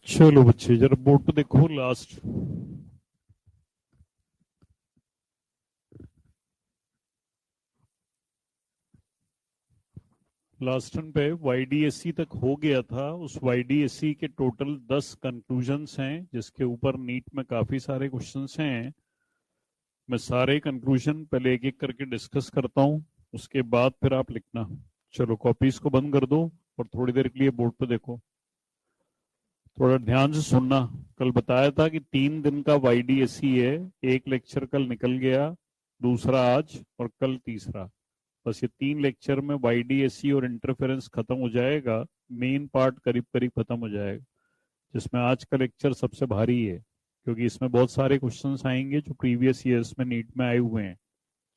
चलो बच्चे जरा बोर्ड पे देखो लास्ट टर्न पे YDSC तक हो गया था। उस YDSC के टोटल 10 कंक्लूजन्स हैं जिसके ऊपर नीट में काफी सारे क्वेश्चंस हैं। मैं सारे कंक्लूजन पहले एक एक करके डिस्कस करता हूं, उसके बाद फिर आप लिखना। चलो कॉपीज को बंद कर दो और थोड़ी देर के लिए बोर्ड पे देखो। थोड़ा ध्यान से सुनना। कल बताया था कि 3 दिन का YDSC है। एक लेक्चर कल निकल गया, दूसरा आज और कल तीसरा। बस ये 3 लेक्चर में YDSC और इंटरफेरेंस खत्म हो जाएगा। मेन पार्ट करीब करीब खत्म हो जाएगा, जिसमें आज का लेक्चर सबसे भारी है क्योंकि इसमें बहुत सारे क्वेश्चंस आएंगे जो प्रीवियस ईयर्स में नीट में आए हुए हैं।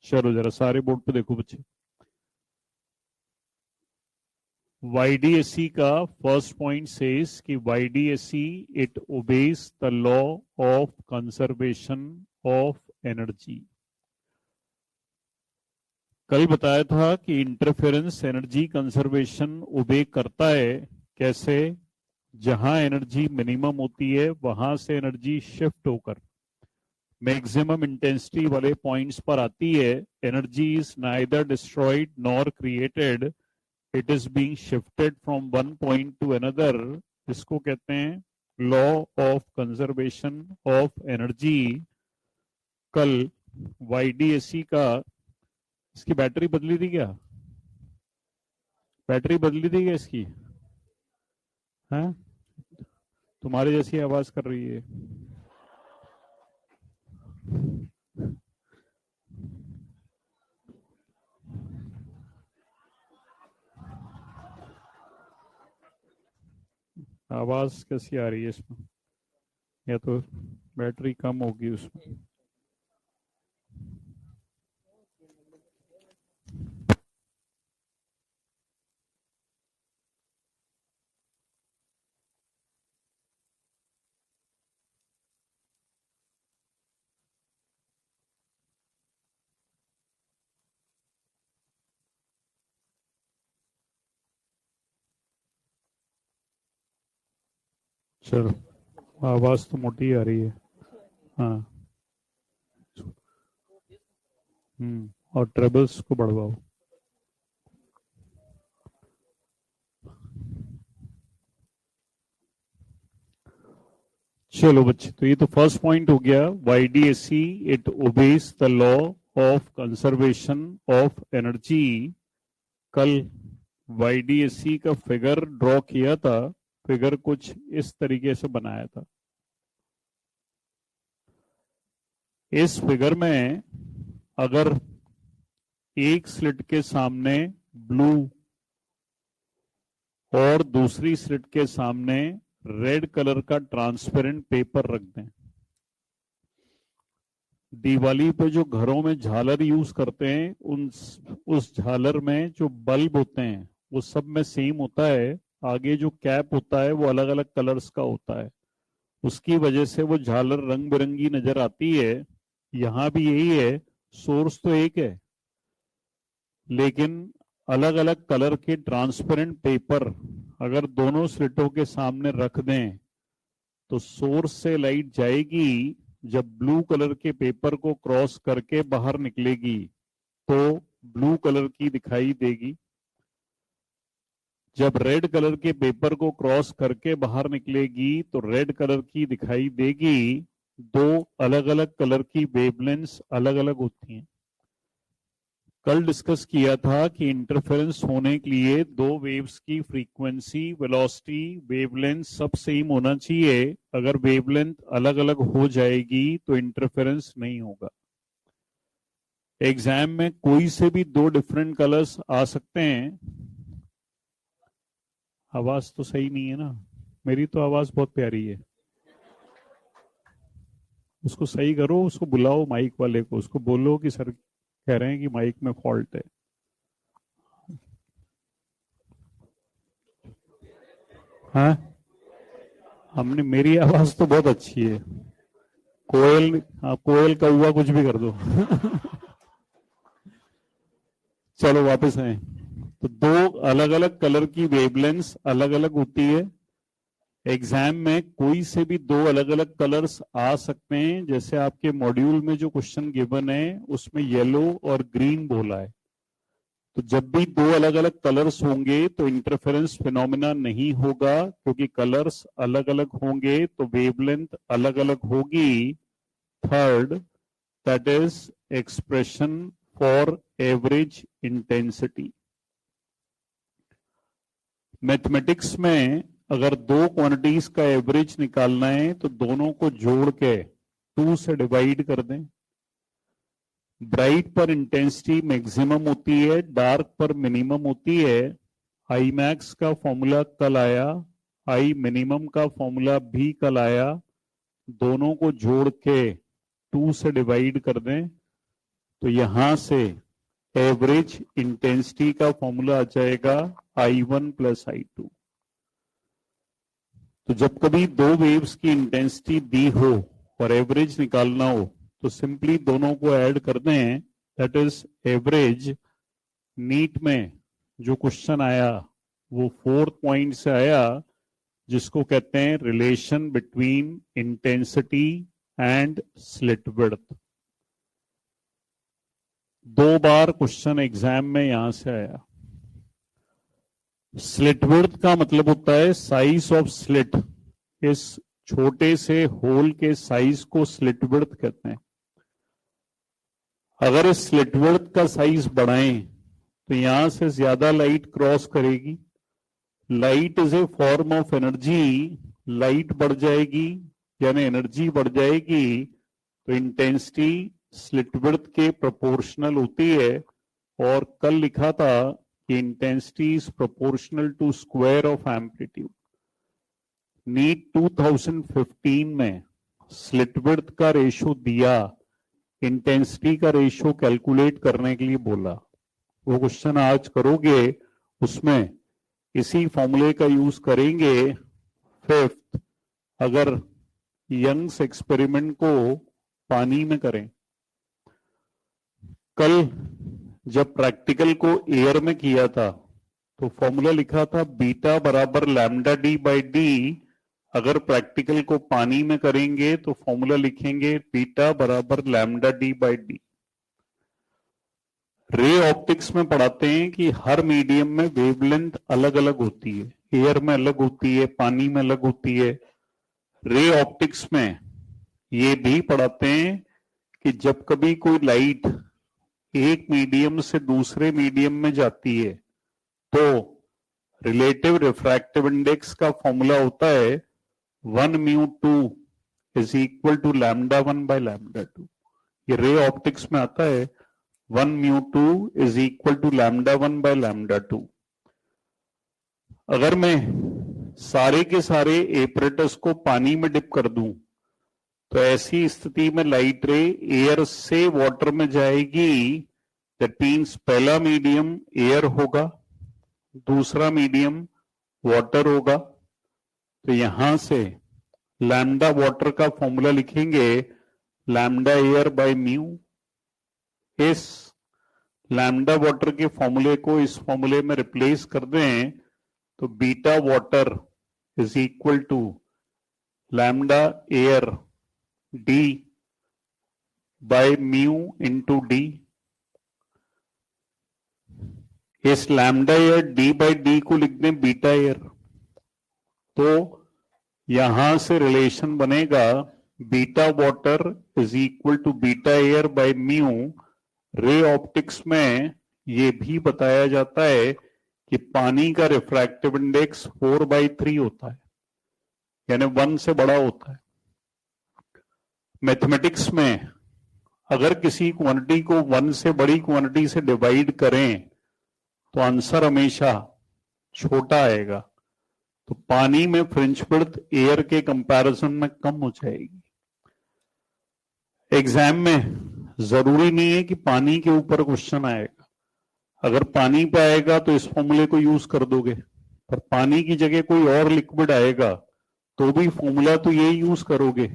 चलो जरा सारे बोर्ड पे देखो बच्चे। YDSC का फर्स्ट पॉइंट सेज कि YDSC it obeys the law of conservation of energy. कल बताया था कि इंटरफेरेंस एनर्जी कंजर्वेशन ओबे करता है। कैसे? जहां एनर्जी मिनिमम होती है वहां से एनर्जी शिफ्ट होकर मैक्सिमम इंटेंसिटी वाले पॉइंट्स पर आती है। Energy is neither destroyed nor created, it is being shifted from one point two another. इसको कहते हैं law of conservation of energy. कल YDSC का, इसकी बैटरी बदली थी क्या? बैटरी बदली थी क्या इसकी? है तुम्हारी जैसी आवाज कर रही है। आवाज कैसी आ रही है इसमें? या तो बैटरी कम होगी उसमें। चलो आवाज तो मोटी आ रही है। हाँ। और ट्रेबल्स को बढ़वाओ। चलो बच्चे, तो ये तो फर्स्ट पॉइंट हो गया। YDSC it obeys the law of conservation of energy. कल YDSC का फिगर ड्रॉ किया था। फिगर कुछ इस तरीके से बनाया था। इस फिगर में अगर एक स्लिट के सामने ब्लू और दूसरी स्लिट के सामने रेड कलर का ट्रांसपेरेंट पेपर रख दें। दिवाली पे जो घरों में झालर यूज करते हैं उस झालर में जो बल्ब होते हैं वो सब में सेम होता है। आगे जो कैप होता है वो अलग अलग कलर्स का होता है। उसकी वजह से वो झालर रंग बिरंगी नजर आती है। यहां भी यही है। सोर्स तो एक है लेकिन अलग अलग कलर के ट्रांसपेरेंट पेपर अगर दोनों स्लिटों के सामने रख दें तो सोर्स से लाइट जाएगी। जब ब्लू कलर के पेपर को क्रॉस करके बाहर निकलेगी तो ब्लू कलर की दिखाई देगी। जब रेड कलर के पेपर को क्रॉस करके बाहर निकलेगी तो रेड कलर की दिखाई देगी। दो अलग अलग कलर की वेवलेंथ्स अलग अलग होती हैं। कल डिस्कस किया था कि इंटरफेरेंस होने के लिए दो वेव्स की फ्रीक्वेंसी, वेलोसिटी, वेवलेंथ सब सेम होना चाहिए। अगर वेवलेंथ अलग अलग हो जाएगी तो इंटरफेरेंस नहीं होगा। एग्जाम में कोई से भी दो डिफरेंट कलर्स आ सकते हैं। आवाज तो सही नहीं है ना? मेरी तो आवाज बहुत प्यारी है। उसको सही करो, उसको बुलाओ माइक वाले को, उसको बोलो कि सर कह रहे हैं कि माइक में फॉल्ट है। हाँ, हमने, मेरी आवाज तो बहुत अच्छी है। कोयल, हाँ कोयल कौवा कुछ भी कर दो। चलो वापस आए। तो दो अलग अलग कलर की वेवलेंथ्स अलग अलग होती है। एग्जाम में कोई से भी दो अलग अलग कलर्स आ सकते हैं, जैसे आपके मॉड्यूल में जो क्वेश्चन गिवन है उसमें येलो और ग्रीन बोला है। तो जब भी दो अलग अलग कलर्स होंगे तो इंटरफेरेंस फिनोमेना नहीं होगा, क्योंकि कलर्स अलग अलग होंगे तो वेवलेंथ अलग अलग होगी। Third, that is expression for average intensity. Mathematics में अगर दो क्वांटिटीज का एवरेज निकालना है तो दोनों को जोड़ के 2 से डिवाइड कर दें। ब्राइट पर इंटेंसिटी मैक्सिमम होती है, डार्क पर मिनिमम होती है। आई मैक्स का फॉर्मूला कल आया, आई मिनिमम का फॉर्मूला भी कल आया। दोनों को जोड़ के 2 से डिवाइड कर दें तो यहां से एवरेज इंटेंसिटी का फॉर्मूला आ जाएगा I1 प्लस I2। तो जब कभी दो वेव्स की इंटेंसिटी दी हो और एवरेज निकालना हो तो सिंपली दोनों को ऐड कर दें, दैट इज एवरेज। नीट में जो क्वेश्चन आया वो 4th पॉइंट से आया, जिसको कहते हैं relation between intensity and slit width. 2 bar question exam में यहां से आया। स्लिट विड्थ का मतलब होता है साइज ऑफ स्लिट। इस छोटे से होल के साइज को स्लिट विड्थ कहते हैं। अगर इस स्लिट विड्थ का साइज बढ़ाएं तो यहां से ज्यादा लाइट क्रॉस करेगी। Light is a form of energy. Light बढ़ जाएगी यानी एनर्जी बढ़ जाएगी तो इंटेंसिटी स्लिट विड्थ के प्रोपोर्शनल होती है। और कल लिखा था कि intensity is proportional to square of amplitude. NEET 2015 में स्लिट विड्थ का रेशो दिया, इंटेंसिटी का रेशो कैलकुलेट करने के लिए बोला। वो क्वेश्चन आज करोगे, उसमें इसी फॉर्मूले का यूज करेंगे। 5th, अगर यंग्स एक्सपेरिमेंट को पानी में करें। कल जब प्रैक्टिकल को एयर में किया था तो फॉर्मूला लिखा था बीटा बराबर लैम्डा डी बाई डी। अगर प्रैक्टिकल को पानी में करेंगे तो फॉर्मूला लिखेंगे बीटा बराबर लैम्डा डी बाई डी। रे ऑप्टिक्स में पढ़ाते हैं कि हर मीडियम में वेवलेंथ अलग अलग होती है। एयर में अलग होती है, पानी में अलग होती है। रे ऑप्टिक्स में ये भी पढ़ाते हैं कि जब कभी कोई लाइट एक मीडियम से दूसरे मीडियम में जाती है तो रिलेटिव रिफ्रैक्टिव इंडेक्स का फॉर्मूला होता है 1μ2 इज इक्वल टू λ1 बाय λ2। ये रे ऑप्टिक्स में आता है 1μ2 इज इक्वल टू λ1 बाय λ2। अगर मैं सारे के सारे एपरेटस को पानी में डिप कर दूं तो ऐसी स्थिति में लाइट रे एयर से वाटर में जाएगी। दैट मीन्स पहला मीडियम एयर होगा, दूसरा मीडियम वाटर होगा। तो यहां से लैम्डा वाटर का फॉर्मूला लिखेंगे लैम्डा एयर बाय म्यू। इस लैम्डा वाटर के फॉर्मूले को इस फॉर्मूले में रिप्लेस कर दें तो beta water is equal to lambda air D by mu into D. इस lambda air D by D को लिख दें बीटा एयर। तो यहां से रिलेशन बनेगा beta water is equal to beta air by mu. Ray optics में ये भी बताया जाता है कि पानी का रिफ्रैक्टिव इंडेक्स 4/3 होता है, यानी 1 से बड़ा होता है। मैथमेटिक्स में अगर किसी क्वांटिटी को 1 से बड़ी क्वांटिटी से डिवाइड करें तो आंसर हमेशा छोटा आएगा। तो पानी में फ्रिंज विड्थ एयर के कंपैरिजन में कम हो जाएगी। एग्जाम में जरूरी नहीं है कि पानी के ऊपर क्वेश्चन आएगा। अगर पानी पे आएगा तो इस फॉर्मूले को यूज कर दोगे, पर पानी की जगह कोई और लिक्विड आएगा तो भी फॉर्मूला तो ये यूज करोगे,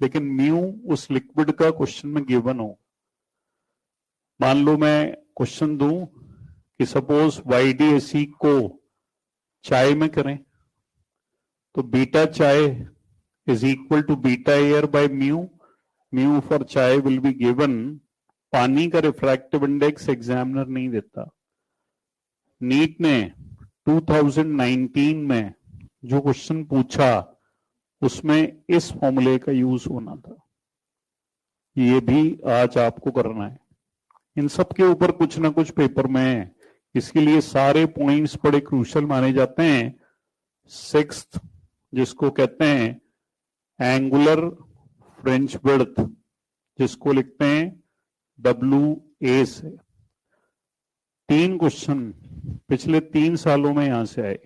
लेकिन म्यू उस लिक्विड का क्वेश्चन में गिवन हो। मान लो मैं क्वेश्चन दूं कि सपोज YDSE को चाय में करें तो beta chai is equal to beta air by mu, mu for chai will be given. पानी का रिफ्रैक्टिव इंडेक्स एग्जामिनर नहीं देता। नीट ने 2019 में जो क्वेश्चन पूछा उसमें इस फॉर्मूले का यूज होना था, ये भी आज आपको करना है। इन सब के ऊपर कुछ ना कुछ पेपर में है, इसके लिए सारे पॉइंट्स बड़े क्रूशल माने जाते हैं। सिक्स्थ जिसको कहते हैं एंगुलर फ्रेंच विड्थ, जिसको लिखते हैं WA से। 3 क्वेश्चन पिछले 3 सालों में यहां से आए।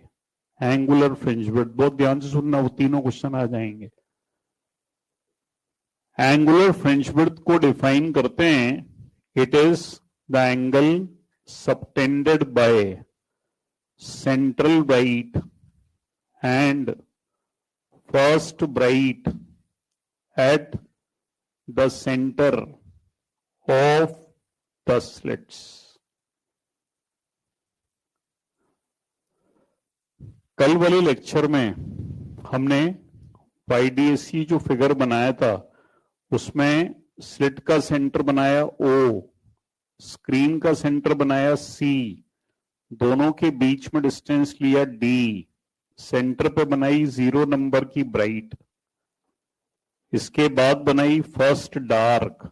एंगुलर फ्रेंच विड्थ, बहुत ध्यान से सुनना, वो तीनों क्वेश्चन आ जाएंगे। एंगुलर फ्रेंच विड्थ को डिफाइन करते हैं, it is the angle subtended by central bright and first bright at the centre of the slits. कल वाले लेक्चर में हमने YDSE जो फिगर बनाया था उसमें स्लिट का सेंटर बनाया O, स्क्रीन का सेंटर बनाया C, दोनों के बीच में डिस्टेंस लिया D, सेंटर पे बनाई 0 नंबर की ब्राइट, इसके बाद बनाई फर्स्ट डार्क,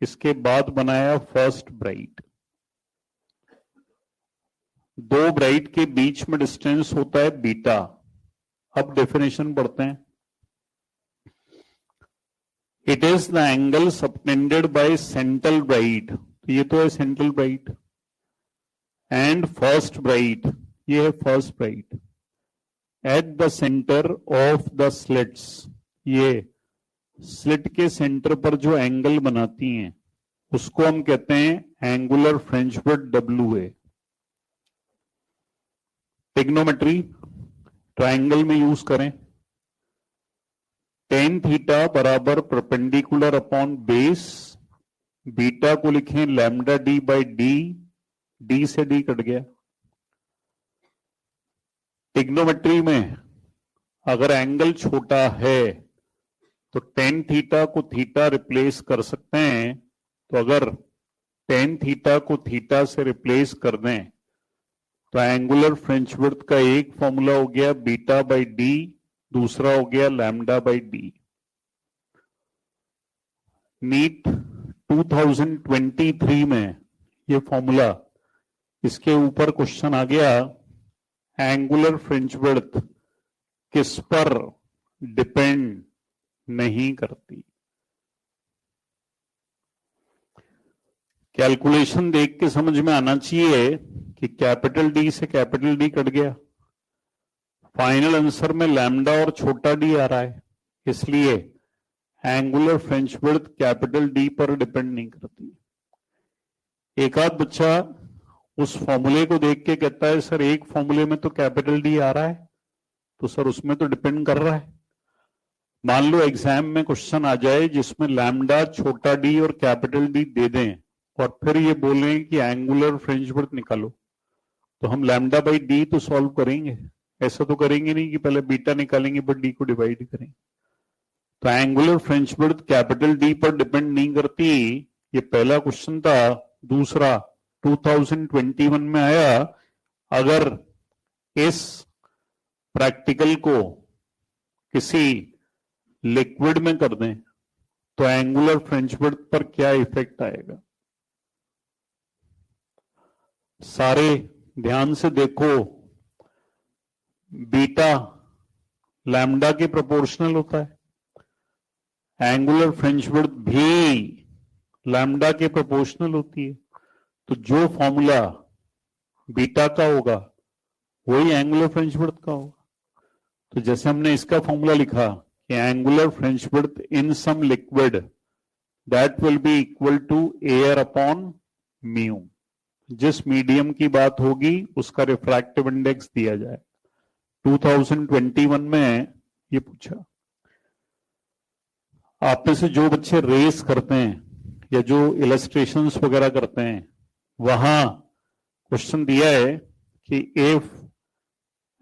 इसके बाद बनाया फर्स्ट ब्राइट। 2 ब्राइट के बीच में डिस्टेंस होता है बीटा। अब डेफिनेशन पढ़ते हैं। It is the angle subtended by central bright, तो ये तो है central bright, and first bright, ये है first bright, at the centre of the slits, ये स्लिट के सेंटर पर जो एंगल बनाती हैं उसको हम कहते हैं angular fringe width WA। Trigonometry triangle में यूज करें। tan थीटा बराबर परपेंडिकुलर अपॉन बेस, बीटा को लिखें lambda D by D, D से D कट गया। ट्रिग्नोमेट्री में अगर एंगल छोटा है तो tan थीटा को थीटा रिप्लेस कर सकते हैं, तो अगर tan थीटा को थीटा से रिप्लेस कर दें तो एंगुलर फ्रेंच विड्थ का एक फॉर्मूला हो गया बीटा बाई D, दूसरा हो गया लैम्डा बाई D। नीट 2023 में ये फॉर्मूला, इसके ऊपर क्वेश्चन आ गया, एंगुलर फ्रेंच विड्थ किस पर डिपेंड नहीं करती। कैलकुलेशन देख के समझ में आना चाहिए कि कैपिटल D से कैपिटल D कट गया, फाइनल आंसर में लैम्डा और छोटा d आ रहा है, इसलिए angular fringe width capital D पर डिपेंड नहीं करती। एक आध बच्चा उस फॉर्मूले को देख के कहता है सर एक फॉर्मूले में तो कैपिटल D आ रहा है, तो सर उसमें तो डिपेंड कर रहा है। मान लो एग्जाम में क्वेश्चन आ जाए जिसमें लैम्डा, छोटा d और कैपिटल D दे दें और फिर ये बोलें कि एंगुलर फ्रेंच विड्थ निकालो, तो हम लैम्डा बाई D तो सॉल्व करेंगे, ऐसा तो करेंगे नहीं कि पहले बीटा निकालेंगे पर D को डिवाइड करेंगे। तो angular fringe width capital D पर डिपेंड नहीं करती, ये पहला क्वेश्चन था। दूसरा 2021 में आया, अगर इस प्रैक्टिकल को किसी लिक्विड में कर दें तो एंगुलर फ्रेंच विड्थ पर क्या इफेक्ट आएगा। सारे ध्यान से देखो, बीटा लैम्डा के प्रोपोर्शनल होता है, एंगुलर फ्रेंच विड्थ भी लैम्डा के प्रोपोर्शनल होती है, तो जो फॉर्मूला बीटा का होगा वही एंगुलर फ्रेंच विड्थ का होगा। तो जैसे हमने इसका फॉर्मूला लिखा कि angular fringe width in some liquid that will be equal to air upon mu, जिस मीडियम की बात होगी उसका रिफ्रैक्टिव इंडेक्स दिया जाए। 2021 में ये पूछा। आप में से जो बच्चे रेस करते हैं या जो इलस्ट्रेशंस वगैरह करते हैं, वहां क्वेश्चन दिया है कि if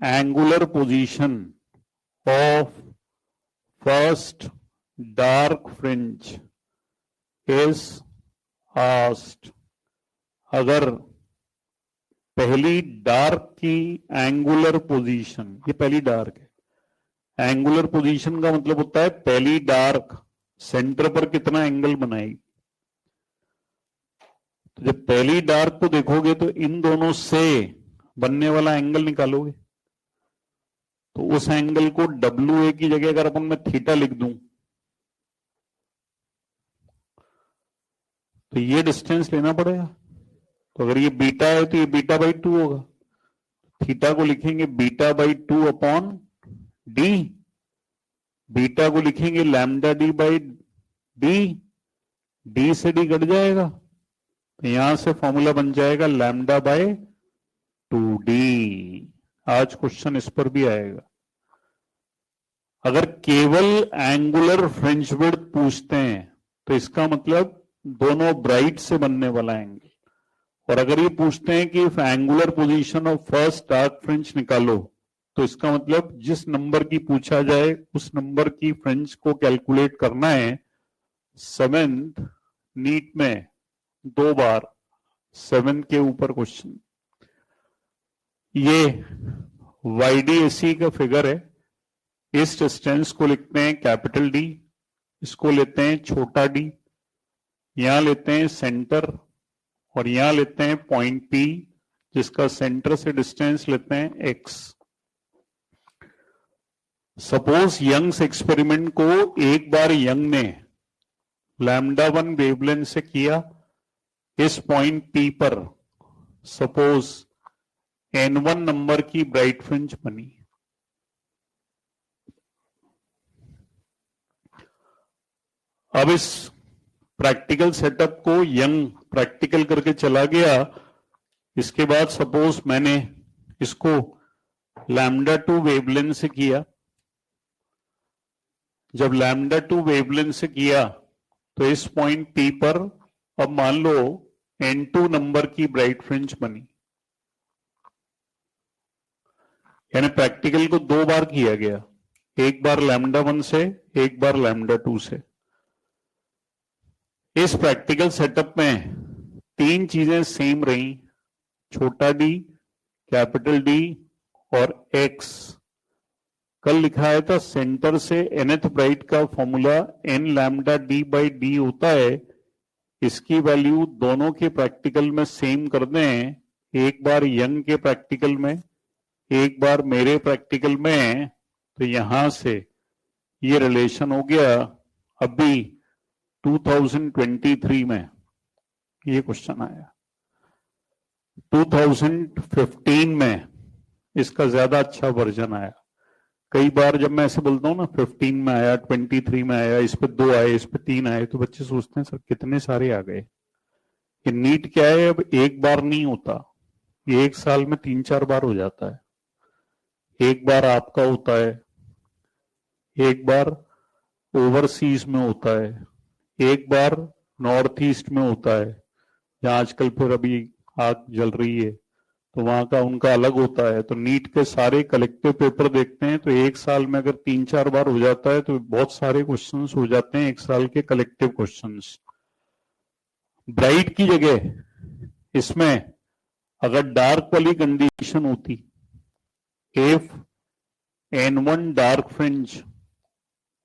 angular position of first dark fringe is asked. अगर पहली डार्क की एंगुलर पोजीशन, ये पहली डार्क है, एंगुलर पोजीशन का मतलब होता है पहली डार्क सेंटर पर कितना एंगल बनाएगी। तो जब पहली डार्क को देखोगे तो इन दोनों से बनने वाला एंगल निकालोगे, तो उस एंगल को WA की जगह अगर अपन मैं थीटा लिख दूं तो ये डिस्टेंस लेना पड़ेगा। तो अगर ये बीटा है तो ये β/2 होगा, थीटा को लिखेंगे β/2 अपॉन डी, बीटा को लिखेंगे λd/d, डी से डी कट जाएगा, तो यहां से फॉर्मूला बन जाएगा λ/2d। आज क्वेश्चन इस पर भी आएगा। अगर केवल एंगुलर फ्रिंज विड्थ पूछते हैं तो इसका मतलब दोनों ब्राइट से बनने वाला एंगल, और अगर ये पूछते हैं कि angular position of first dark fringe निकालो तो इसका मतलब जिस नंबर की पूछा जाए उस नंबर की फ्रिंज को कैलकुलेट करना है। 7th नीट में 2 बार 7 के ऊपर क्वेश्चन। ये YDAC का फिगर है। इस डिस्टेंस को लिखते हैं कैपिटल D, इसको लेते हैं छोटा d, यहां लेते हैं सेंटर और यहां लेते हैं पॉइंट P जिसका सेंटर से डिस्टेंस लेते हैं x। सपोज यंग्स एक्सपेरिमेंट को एक बार यंग ने λ1 वेवलेंथ से किया, इस पॉइंट P पर सपोज N1 नंबर की ब्राइट फ्रिंज बनी। अब इस प्रैक्टिकल सेटअप को यंग प्रैक्टिकल करके चला गया। इसके बाद सपोज मैंने इसको λ2 वेवलेंथ से किया। जब λ2 वेवलेंथ से किया तो इस पॉइंट P पर अब मान लो N2 नंबर की ब्राइट फ्रिंज बनी, यानी प्रैक्टिकल को 2 बार किया गया, एक बार λ1 से, एक बार λ2 से। इस प्रैक्टिकल सेटअप में 3 चीजें सेम रही, छोटा d, कैपिटल D और x। कल लिखाया था सेंटर से nth ब्राइट का फॉर्मूला nλd/d होता है। इसकी वैल्यू दोनों के प्रैक्टिकल में सेम कर दें, एक बार यंग के प्रैक्टिकल में, एक बार मेरे प्रैक्टिकल में, तो यहां से ये रिलेशन हो गया। अभी 2023 में ये क्वेश्चन आया, 2015 में इसका ज्यादा अच्छा वर्जन आया। कई बार जब मैं ऐसे बोलता हूं ना 15 में आया, 23 में आया, इस पे 2 आए, इस पे 3 आए, तो बच्चे सोचते हैं सर कितने सारे आ गए। ये नीट क्या है, अब एक बार नहीं होता, ये 1 साल में 3-4 बार हो जाता है। एक बार आपका होता है, एक बार ओवरसीज में होता है, एक बार नॉर्थ ईस्ट में होता है, जहां आजकल फिर अभी आग जल रही है तो वहां का उनका अलग होता है। तो नीट के सारे कलेक्टिव पेपर देखते हैं तो 1 साल में अगर 3-4 बार हो जाता है तो बहुत सारे क्वेश्चंस हो जाते हैं 1 साल के कलेक्टिव क्वेश्चंस। ब्राइट की जगह इसमें अगर डार्क वाली कंडीशन होती, if N1 dark fringe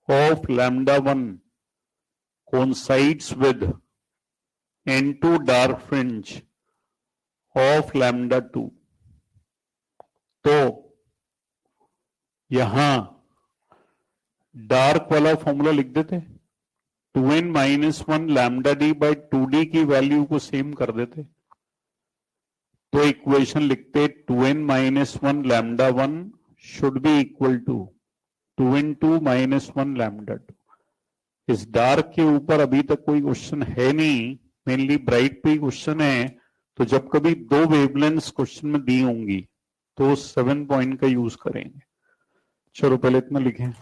of λ1 coincides with N2 dark fringe of λ2, तो यहां डार्क वाला फॉर्मूला लिख देते, 2n-1 λd/2d की वैल्यू को सेम कर देते, तो इक्वेशन लिखते 2n-1 λ1 should be equal to 2n2 - 1 λ2। इस डार्क के ऊपर अभी तक कोई क्वेश्चन है नहीं, मेनली ब्राइट पे क्वेश्चन है। तो जब कभी 2 वेवलेंथ्स क्वेश्चन में दी होंगी तो 7 पॉइंट का यूज करेंगे। चलो पहले इतना लिखें,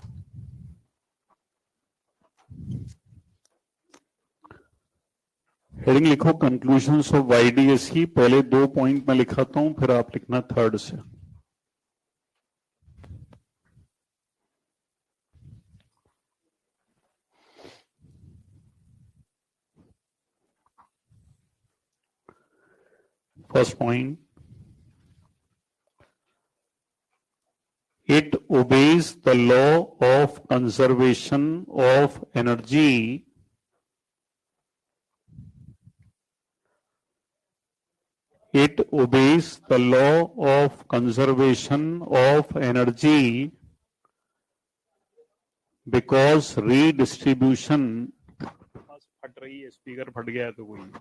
हेडिंग लिखो कंक्लूजन्स ऑफ YDAC। पहले 2 पॉइंट मैं लिखाता हूं, फिर आप लिखना थर्ड से। First point, it obeys the law of conservation of energy. It obeys the law of conservation of energy because redistribution फट रही है, स्पीकर फट गया तो कोई,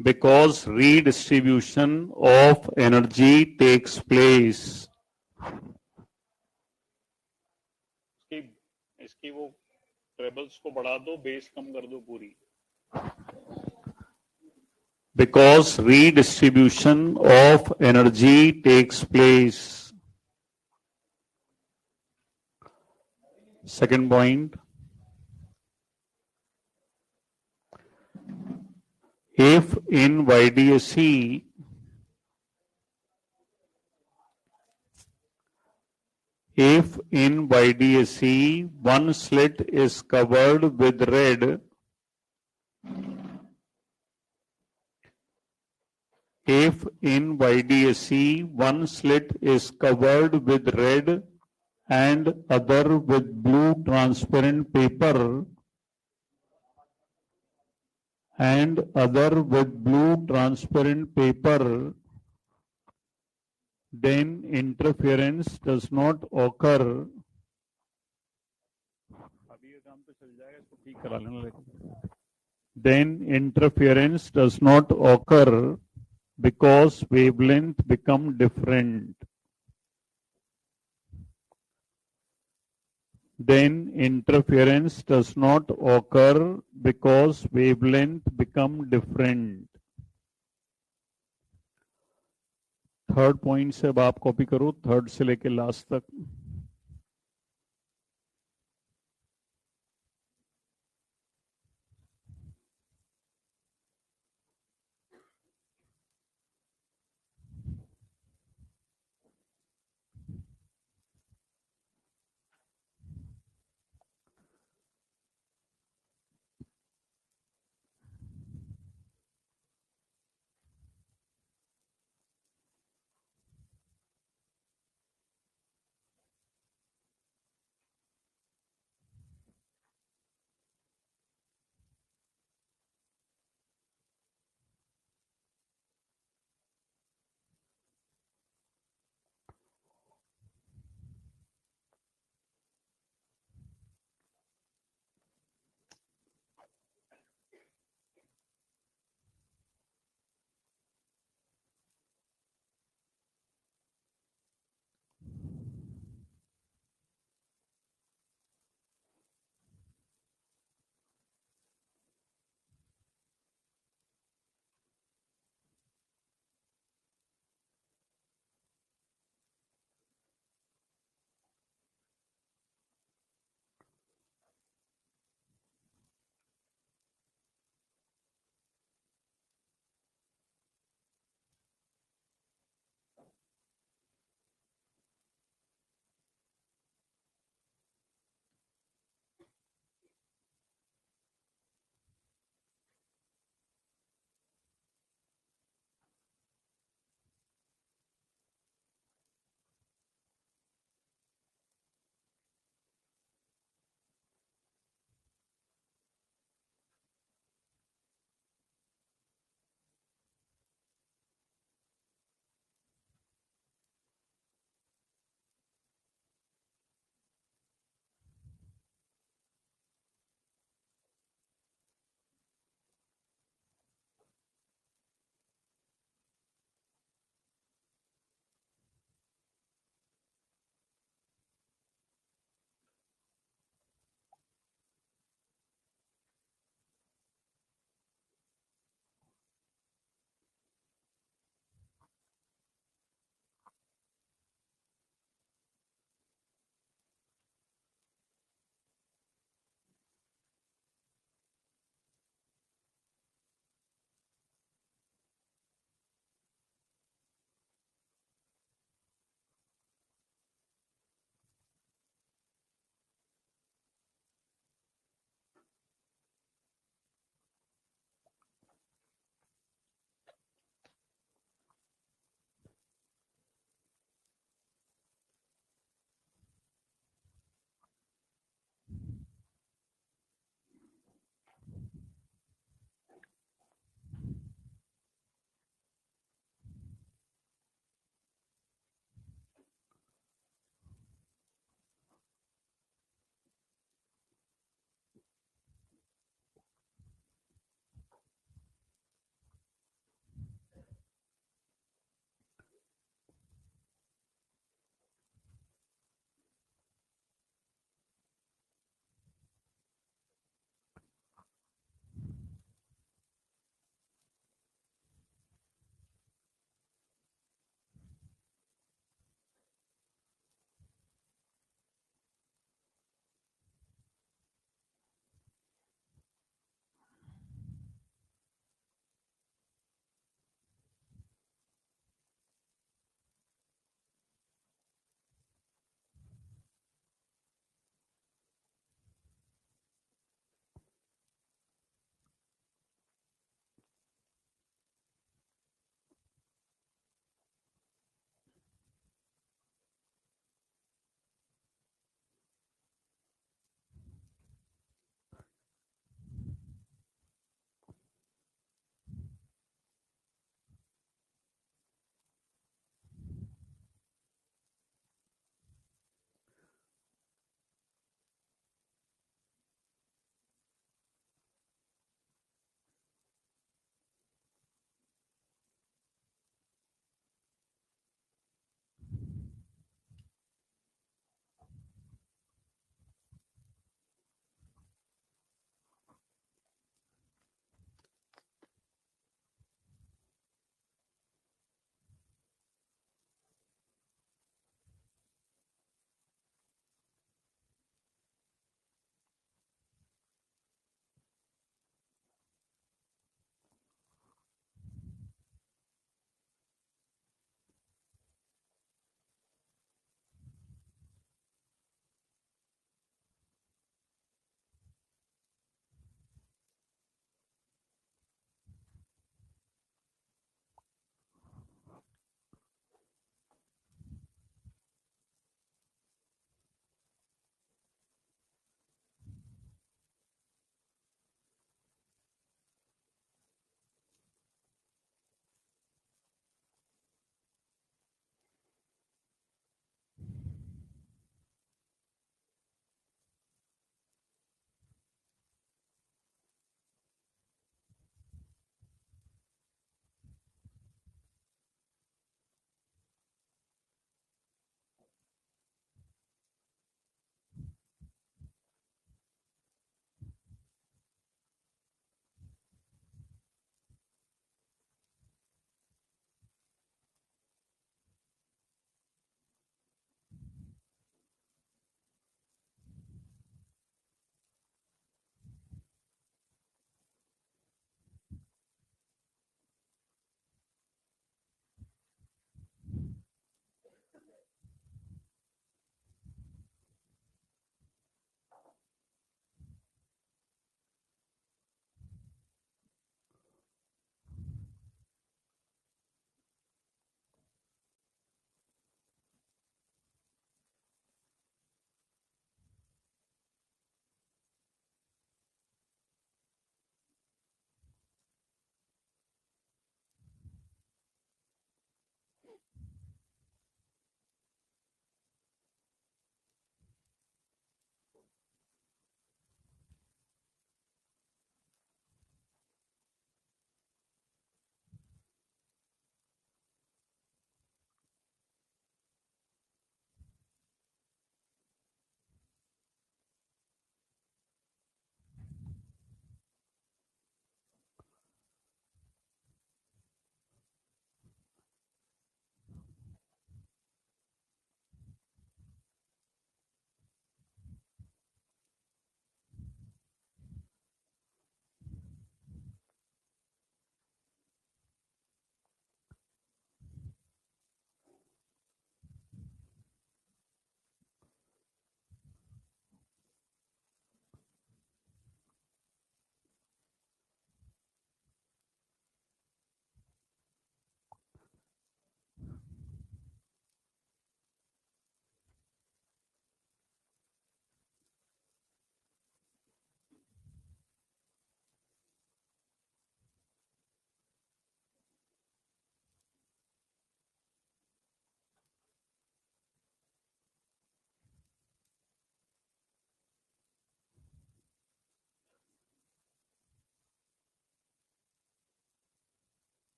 because redistribution of energy takes place. इसकी वो ट्रेबल्स को बढ़ा दो, बेस कम कर दो पूरी. Because redistribution of energy takes place. Second point, if in YDSE one slit is covered with red, if in YDSE one slit is covered with red and other with blue transparent paper, and other with blue transparent paper, then interference does not occur. Then interference does not occur because wavelength become different. Then interference does not occur because wavelength become different. Third point से अब आप copy करो, third से लेके last तक.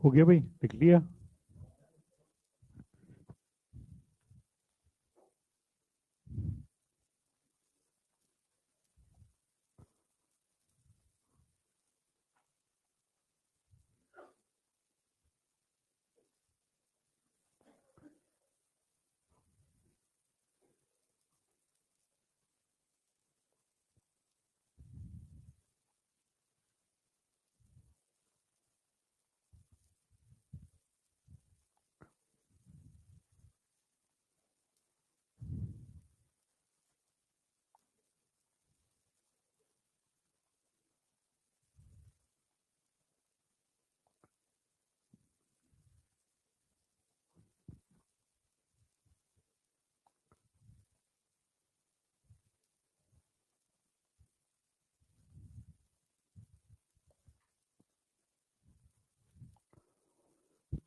हो गया भाई, लिख लिया?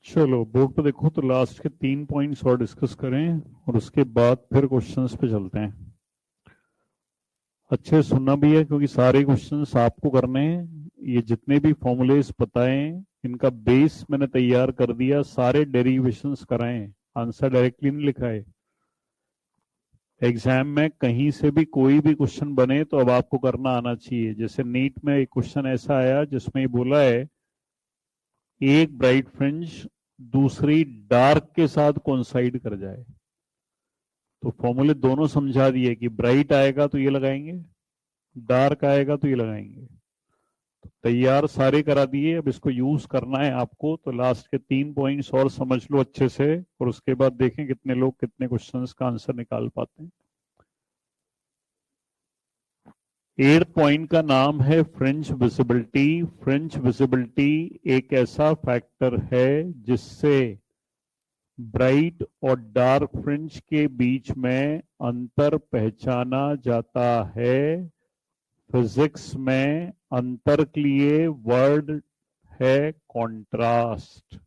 चलो बोर्ड पे देखो तो लास्ट के 3 पॉइंट्स और डिस्कस करें और उसके बाद फिर क्वेश्चंस पे चलते हैं। अच्छे सुनना भी है क्योंकि सारे क्वेश्चंस आपको करने हैं। ये जितने भी फॉर्मूलेस बताएं इनका बेस मैंने तैयार कर दिया, सारे डेरिवेशंस कराएं, आंसर डायरेक्टली नहीं लिखा है। एग्जाम में कहीं से भी कोई भी क्वेश्चन बने तो अब आपको करना आना चाहिए। जैसे नीट में एक क्वेश्चन ऐसा आया जिसमें ये बोला है एक ब्राइट फ्रिंज दूसरी डार्क के साथ कोइंसाइड कर जाए, तो फॉर्मूले दोनों समझा दिए कि ब्राइट आएगा तो ये लगाएंगे, डार्क आएगा तो ये लगाएंगे। तो तैयार सारे करा दिए, अब इसको यूज करना है आपको। तो लास्ट के 3 पॉइंट्स और समझ लो अच्छे से और उसके बाद देखें कितने लोग कितने क्वेश्चंस का आंसर निकाल पाते हैं। 8 पॉइंट का नाम है फ्रिंज विजिबिलिटी। फ्रिंज विजिबिलिटी एक ऐसा फैक्टर है जिससे ब्राइट और डार्क फ्रिंज के बीच में अंतर पहचाना जाता है। फिजिक्स में अंतर के लिए वर्ड है contrast.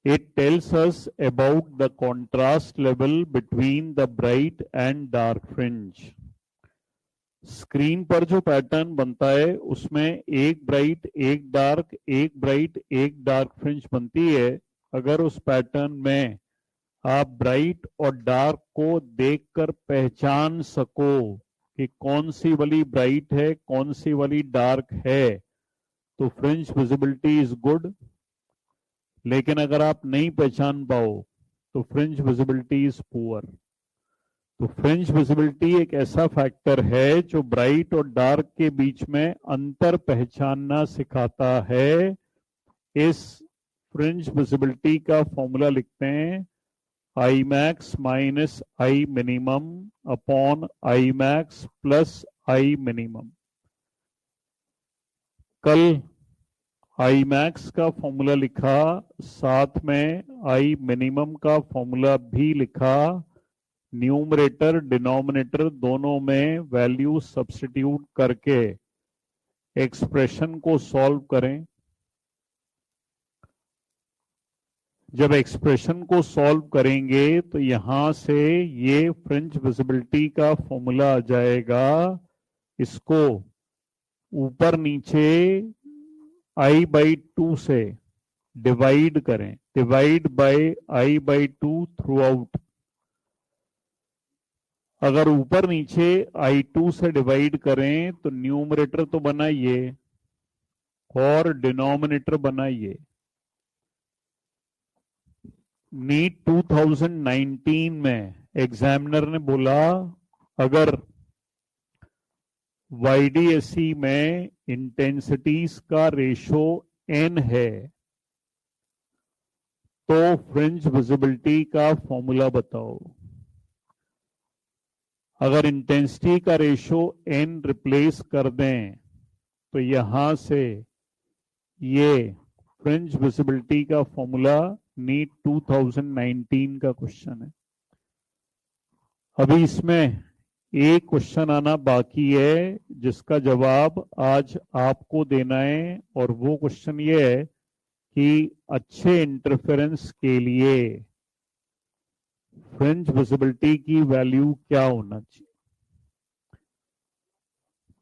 It tells us about the contrast level between the bright and dark fringe. Screen पर जो पैटर्न बनता है उसमें एक ब्राइट एक डार्क, एक ब्राइट एक डार्क फ्रिंज बनती है। अगर उस पैटर्न में आप ब्राइट और डार्क को देखकर पहचान सको कि कौन सी वाली ब्राइट है कौन सी वाली डार्क है तो फ्रिंज विजिबिलिटी इज गुड। लेकिन अगर आप नहीं पहचान पाओ तो फ्रिंज विजिबिलिटी इज पुअर। तो फ्रिंज विजिबिलिटी एक ऐसा फैक्टर है जो ब्राइट और डार्क के बीच में अंतर पहचानना सिखाता है। इस फ्रिंज विजिबिलिटी का फॉर्मूला लिखते हैं I max minus I minimum upon I max plus I minimum. कल आई मैक्स का फॉर्मूला लिखा, साथ में आई मिनिमम का फॉर्मूला भी लिखा। न्यूमरेटर डिनोमिनेटर दोनों में वैल्यू सब्स्टिट्यूट करके एक्सप्रेशन को सॉल्व करें। जब एक्सप्रेशन को सॉल्व करेंगे तो यहां से ये फ्रिंज विजिबिलिटी का फॉर्मूला आ जाएगा। इसको ऊपर नीचे i/2 से डिवाइड करें, divide by i/2 through out. अगर ऊपर नीचे i2 से डिवाइड करें तो न्यूमरेटर तो बना ये और डिनोमिनेटर बना ये। नीट 2019 में एग्जामिनर ने बोला अगर YDSE में इंटेंसिटीज का रेशो n है तो फ्रिंज विजिबिलिटी का फॉर्मूला बताओ। अगर इंटेंसिटी का रेशो n रिप्लेस कर दें तो यहां से ये फ्रिंज विजिबिलिटी का फॉर्मूला नीट 2019 का क्वेश्चन है। अभी इसमें एक क्वेश्चन आना बाकी है जिसका जवाब आज आपको देना है और वो क्वेश्चन ये है कि अच्छे इंटरफेरेंस के लिए फ्रिंज विजिबिलिटी की वैल्यू क्या होना चाहिए।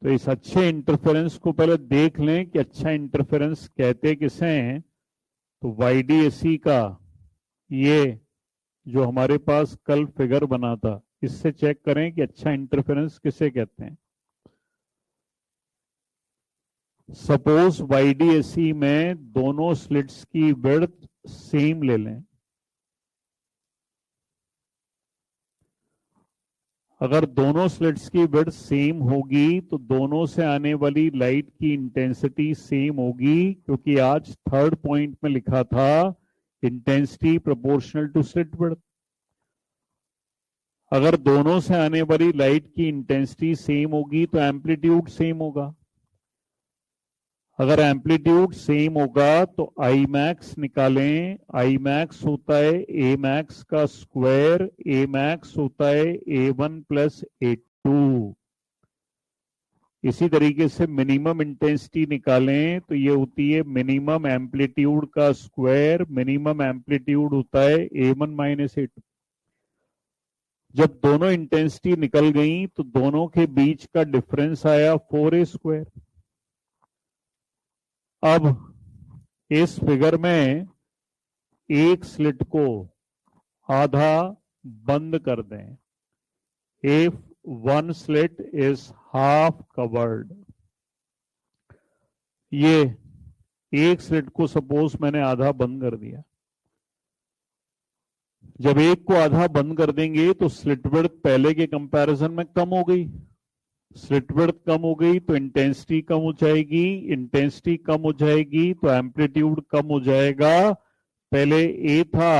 तो इस अच्छे इंटरफेरेंस को पहले देख लें कि अच्छा इंटरफेरेंस कहते किसे हैं। तो YDAC का ये जो हमारे पास कल फिगर बना था, इससे चेक करें कि अच्छा इंटरफेरेंस किसे कहते हैं। सपोज YDAC में दोनों स्लिट्स की विड्थ सेम ले लें। अगर दोनों स्लिट्स की विड्थ सेम होगी तो दोनों से आने वाली लाइट की इंटेंसिटी सेम होगी, क्योंकि आज थर्ड पॉइंट में लिखा था intensity proportional to slit width. अगर दोनों से आने वाली लाइट की इंटेंसिटी सेम होगी तो एम्पलीट्यूड सेम होगा। अगर एम्पलीट्यूड सेम होगा तो आई मैक्स निकालें। आई मैक्स होता है ए मैक्स का स्क्वायर, ए मैक्स होता है A1 प्लस A2। इसी तरीके से मिनिमम इंटेंसिटी निकालें तो ये होती है मिनिमम एम्पलीट्यूड का स्क्वायर, मिनिमम एम्पलीट्यूड होता है A1 माइनस A2। जब दोनों इंटेंसिटी निकल गई तो दोनों के बीच का डिफरेंस आया 4A स्क्वायर। अब इस फिगर में एक स्लिट को आधा बंद कर दें। If one slit is half covered, ये एक स्लिट को सपोज मैंने आधा बंद कर दिया। जब एक को आधा बंद कर देंगे तो स्लिट विड्थ पहले के कंपैरिजन में कम हो गई। स्लिट विड्थ कम हो गई तो इंटेंसिटी कम हो जाएगी, इंटेंसिटी कम हो जाएगी तो एम्पलीट्यूड कम हो जाएगा। पहले ए था,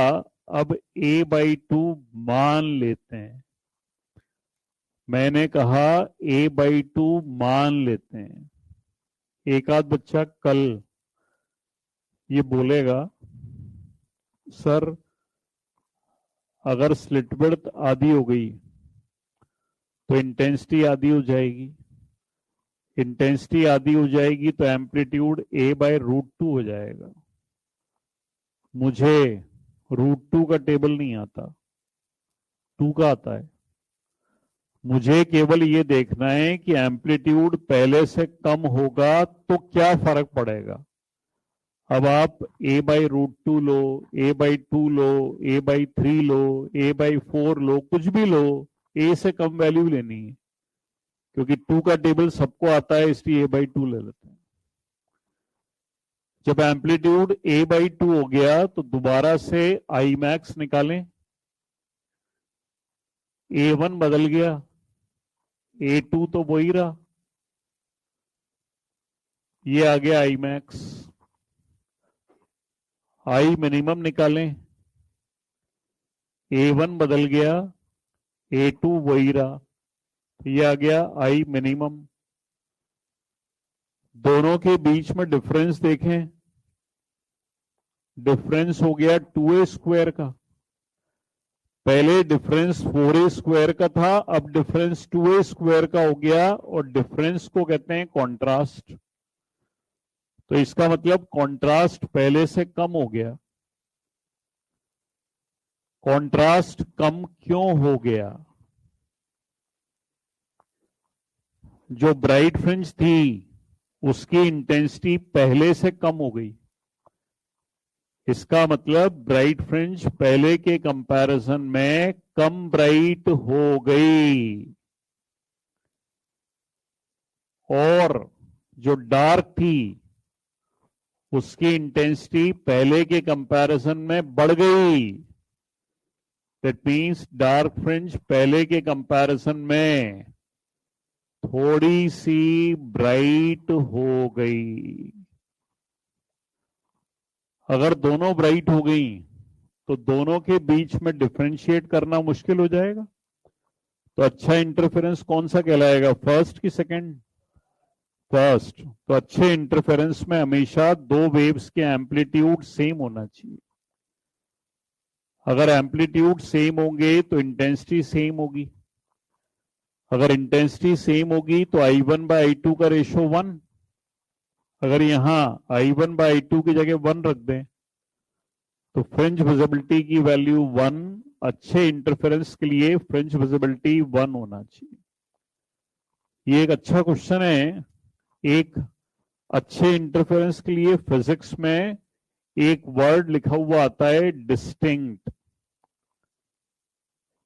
अब A/2 मान लेते हैं। मैंने कहा A/2 मान लेते हैं। एक आध बच्चा कल ये बोलेगा, सर अगर स्लिट विड्थ आधी हो गई तो इंटेंसिटी आधी हो जाएगी, इंटेंसिटी आधी हो जाएगी तो एम्पलीट्यूड A/√2 हो जाएगा। मुझे √2 का टेबल नहीं आता, 2 का आता है। मुझे केवल ये देखना है कि एम्पलीट्यूड पहले से कम होगा तो क्या फर्क पड़ेगा। अब आप A/√2 लो, A/2 लो, A/3 लो, A/4 लो, कुछ भी लो, A से कम वैल्यू लेनी है, क्योंकि 2 का टेबल सबको आता है, इसलिए A/2 ले लेते हैं। जब एम्पलीट्यूड A/2 हो गया तो दोबारा से आई मैक्स निकालें। A1 बदल गया, A2 तो वही रहा, ये आ गया आई मैक्स। आई मिनिमम निकालें, A1 बदल गया, A2 वही रहा, ये आ गया आई मिनिमम। दोनों के बीच में डिफरेंस देखें, डिफरेंस हो गया 2A स्क्वायर का। पहले डिफरेंस 4A स्क्वायर का था, अब डिफरेंस 2A स्क्वायर का हो गया, और डिफरेंस को कहते हैं कॉन्ट्रास्ट। तो इसका मतलब कॉन्ट्रास्ट पहले से कम हो गया। कॉन्ट्रास्ट कम क्यों हो गया? जो ब्राइट फ्रिंज थी उसकी इंटेंसिटी पहले से कम हो गई। इसका मतलब ब्राइट फ्रिंज पहले के कंपैरिजन में कम ब्राइट हो गई, और जो डार्क थी उसकी इंटेंसिटी पहले के कंपैरिजन में बढ़ गई। दैट मीन्स डार्क फ्रिंज पहले के कंपैरिजन में थोड़ी सी ब्राइट हो गई। अगर दोनों ब्राइट हो गई तो दोनों के बीच में डिफरेंशिएट करना मुश्किल हो जाएगा। तो अच्छा इंटरफेरेंस कौन सा कहलाएगा, फर्स्ट की सेकंड? फर्स्ट। तो अच्छे इंटरफेरेंस में हमेशा दो वेव्स के एम्पलीट्यूड सेम होना चाहिए। अगर एम्पलीट्यूड सेम होंगे तो इंटेंसिटी सेम होगी। अगर इंटेंसिटी सेम होगी तो I1/I2 का रेशो 1। अगर यहां I1/I2 की जगह 1 रख दें तो फ्रिंज विजिबिलिटी की वैल्यू 1। अच्छे इंटरफेरेंस के लिए फ्रिंज विजिबिलिटी 1 होना चाहिए। ये एक अच्छा क्वेश्चन है। एक अच्छे इंटरफेरेंस के लिए फिजिक्स में एक वर्ड लिखा हुआ आता है डिस्टिंक्ट।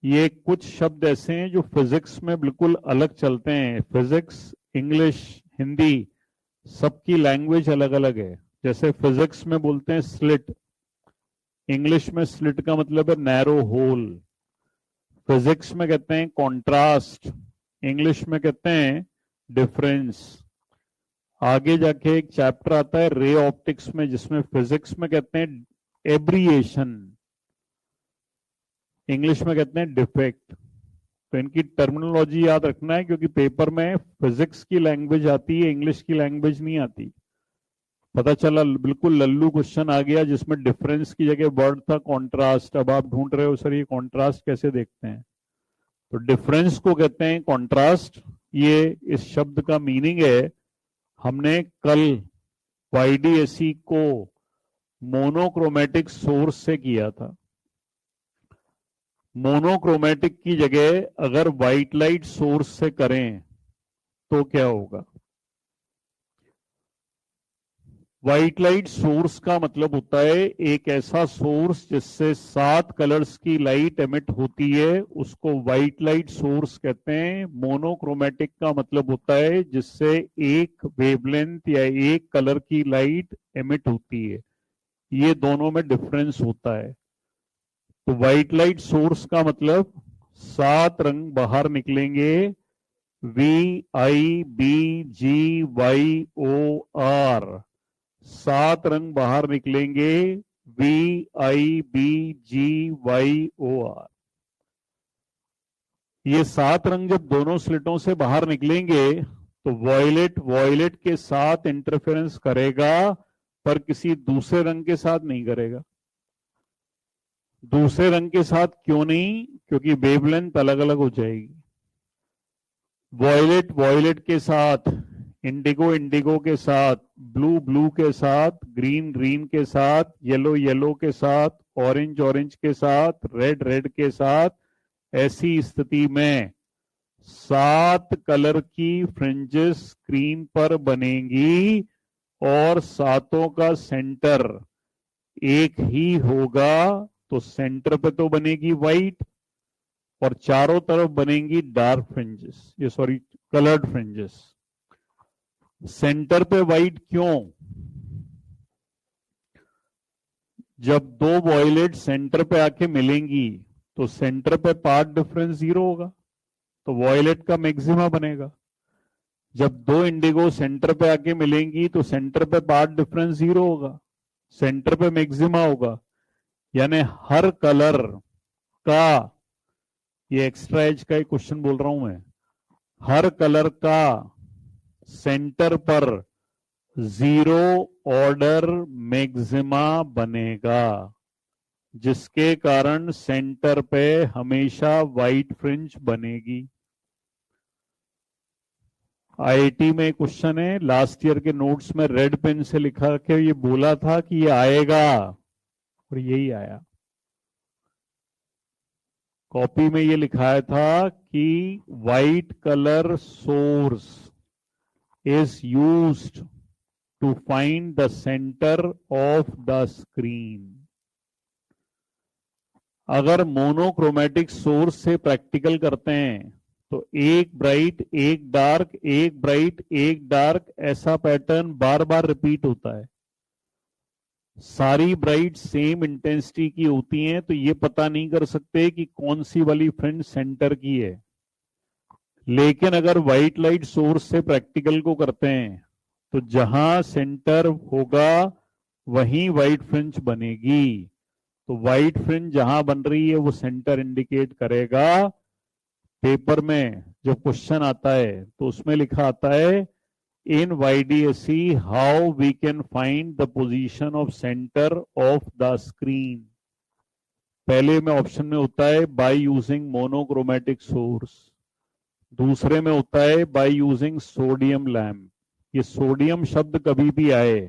ये कुछ शब्द ऐसे हैं जो फिजिक्स में बिल्कुल अलग चलते हैं। फिजिक्स, इंग्लिश, हिंदी, सबकी लैंग्वेज अलग अलग है। जैसे फिजिक्स में बोलते हैं स्लिट, इंग्लिश में स्लिट का मतलब है नैरो होल। फिजिक्स में कहते हैं कॉन्ट्रास्ट, इंग्लिश में कहते हैं डिफरेंस। आगे जाके एक चैप्टर आता है रे ऑप्टिक्स में, जिसमें फिजिक्स में कहते हैं एब्रिएशन, इंग्लिश में कहते हैं डिफेक्ट। तो इनकी टर्मिनोलॉजी याद रखना है, क्योंकि पेपर में फिजिक्स की लैंग्वेज आती है, इंग्लिश की लैंग्वेज नहीं आती। पता चला बिल्कुल लल्लू क्वेश्चन आ गया जिसमें डिफरेंस की जगह वर्ड था कॉन्ट्रास्ट। अब आप ढूंढ रहे हो सर ये कॉन्ट्रास्ट कैसे देखते हैं, तो डिफरेंस को कहते हैं कॉन्ट्रास्ट। ये इस शब्द का मीनिंग है। हमने कल वाईडीएसई को मोनोक्रोमेटिक सोर्स से किया था। मोनोक्रोमेटिक की जगह अगर व्हाइट लाइट सोर्स से करें तो क्या होगा। व्हाइट लाइट सोर्स का मतलब होता है एक ऐसा सोर्स जिससे 7 कलर्स की लाइट एमिट होती है, उसको व्हाइट लाइट सोर्स कहते हैं। मोनोक्रोमेटिक का मतलब होता है जिससे एक वेवलेंथ या एक कलर की लाइट एमिट होती है। ये दोनों में डिफरेंस होता है। तो व्हाइट लाइट सोर्स का मतलब 7 रंग बाहर निकलेंगे, VIBGYOR, 7 रंग बाहर निकलेंगे, VIBGYOR। ये 7 रंग जब दोनों स्लिटों से बाहर निकलेंगे तो वॉयलेट वॉयलेट के साथ इंटरफेरेंस करेगा, पर किसी दूसरे रंग के साथ नहीं करेगा। दूसरे रंग के साथ क्यों नहीं, क्योंकि वेवलेंथ अलग अलग हो जाएगी। वॉयलेट वॉयलेट के साथ, इंडिगो इंडिगो के साथ, ब्लू ब्लू के साथ, ग्रीन ग्रीन के साथ, येलो येलो के साथ, ऑरेंज ऑरेंज के साथ, रेड रेड के साथ। ऐसी स्थिति में 7 कलर की फ्रिंजेस स्क्रीन पर बनेंगी और सातों का सेंटर एक ही होगा। तो सेंटर पे तो बनेगी व्हाइट और चारों तरफ बनेंगी डार्क फ्रिंजेस, ये सॉरी कलर्ड फ्रिंजेस। सेंटर पे व्हाइट क्यों? जब दो वॉयलेट सेंटर पे आके मिलेंगी तो सेंटर पे पाथ डिफरेंस 0 होगा, तो वॉयलेट का मैक्सिमा बनेगा। जब दो इंडिगो सेंटर पे आके मिलेंगी तो सेंटर पे पाथ डिफरेंस 0 होगा, सेंटर पे मैक्सिमा होगा। यानी हर कलर का, ये एक्स्ट्रा एज का एक क्वेश्चन बोल रहा हूं मैं, हर कलर का सेंटर पर 0 ऑर्डर मैक्सिमा बनेगा, जिसके कारण सेंटर पे हमेशा व्हाइट फ्रिंज बनेगी। आईआईटी में क्वेश्चन है, लास्ट ईयर के नोट्स में रेड पेन से लिखा के ये बोला था कि ये आएगा और यही आया। कॉपी में ये लिखाया था कि white colour source is used to find the centre of the screen. अगर मोनोक्रोमेटिक सोर्स से प्रैक्टिकल करते हैं तो एक ब्राइट एक डार्क, एक ब्राइट एक डार्क, ऐसा पैटर्न बार बार रिपीट होता है। सारी ब्राइट सेम इंटेंसिटी की होती हैं, तो ये पता नहीं कर सकते कि कौन सी वाली फ्रिंज सेंटर की है। लेकिन अगर व्हाइट लाइट सोर्स से प्रैक्टिकल को करते हैं तो जहां सेंटर होगा वहीं व्हाइट फ्रिंज बनेगी। तो व्हाइट फ्रिंज जहां बन रही है वो सेंटर इंडिकेट करेगा। पेपर में जब क्वेश्चन आता है तो उसमें लिखा आता है in YDSE how we can find the position of centre of the screen. पहले में ऑप्शन में होता है बाय यूजिंग मोनोक्रोमेटिक सोर्स, दूसरे में होता है बाय यूजिंग सोडियम लैम्प। ये सोडियम शब्द कभी भी आए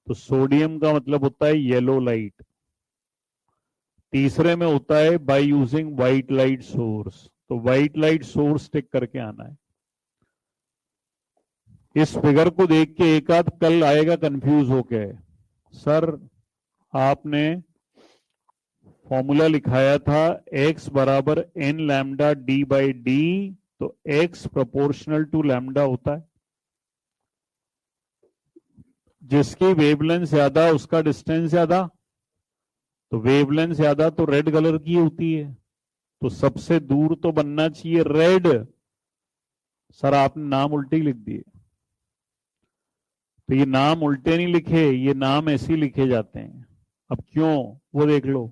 तो सोडियम का मतलब होता है येलो लाइट। तीसरे में होता है by using white light source, तो व्हाइट लाइट सोर्स टिक करके आना है। इस फिगर को देख के एक आध कल आएगा कंफ्यूज होके, सर आपने फॉर्मूला लिखाया था x बराबर n lambda D by D, तो x प्रोपोर्शनल टू लैम्डा होता है, जिसकी वेवलेंथ ज्यादा उसका डिस्टेंस ज्यादा, तो वेवलेंथ ज्यादा तो रेड कलर की होती है, तो सबसे दूर तो बनना चाहिए रेड। सर आपने नाम उल्टे ही लिख दिए। तो ये नाम उल्टे नहीं लिखे, ये नाम ऐसे ही लिखे जाते हैं। अब क्यों, वो देख लो।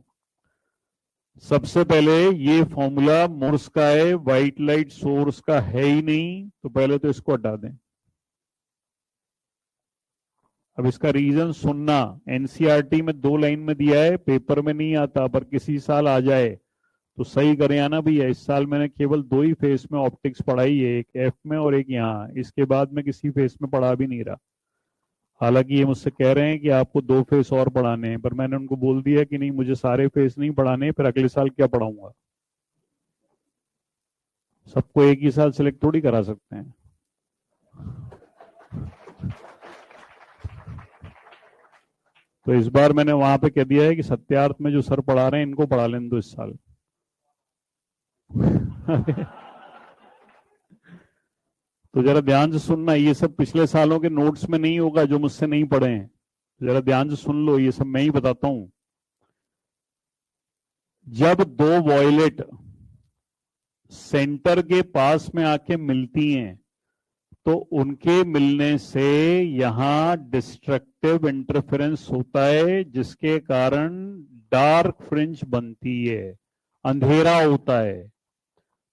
सबसे पहले ये फॉर्मूला मोर्स का है, व्हाइट लाइट सोर्स का है ही नहीं, तो पहले तो इसको हटा दें। अब इसका रीजन सुनना, एनसीईआरटी में 2 लाइन में दिया है, पेपर में नहीं आता, पर किसी साल आ जाए तो सही करें आना भैया। इस साल मैंने केवल 2 ही फेस में ऑप्टिक्स पढ़ाई है, एक एफ में और एक यहाँ, इसके बाद में किसी फेस में पढ़ा भी नहीं रहा। हालांकि ये मुझसे कह रहे हैं कि आपको 2 फेस और पढ़ाने हैं, पर मैंने उनको बोल दिया कि नहीं, मुझे सारे फेस नहीं पढ़ाने, फिर अगले साल क्या पढ़ाऊंगा। सबको एक ही साल सिलेक्ट थोड़ी करा सकते हैं। तो इस बार मैंने वहां पे कह दिया है कि सत्यार्थ में जो सर पढ़ा रहे हैं इनको पढ़ा लेने दो इस साल। तो जरा ध्यान से सुनना, ये सब पिछले सालों के नोट्स में नहीं होगा जो मुझसे नहीं पढ़े हैं, जरा ध्यान से सुन लो, ये सब मैं ही बताता हूं। जब 2 वॉयलेट सेंटर के पास में आके मिलती हैं, तो उनके मिलने से यहां डिस्ट्रक्टिव इंटरफेरेंस होता है, जिसके कारण डार्क फ्रिंज बनती है, अंधेरा होता है।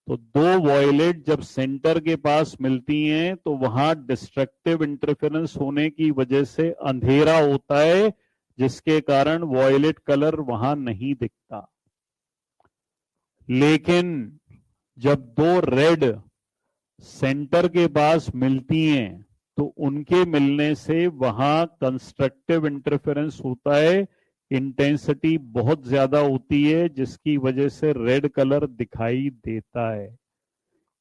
तो 2 वॉयलेट जब सेंटर के पास मिलती हैं तो वहां डिस्ट्रक्टिव इंटरफेरेंस होने की वजह से अंधेरा होता है, जिसके कारण वॉयलेट कलर वहां नहीं दिखता। लेकिन जब 2 रेड सेंटर के पास मिलती हैं तो उनके मिलने से वहां कंस्ट्रक्टिव इंटरफेरेंस होता है, इंटेंसिटी बहुत ज्यादा होती है, जिसकी वजह से रेड कलर दिखाई देता है।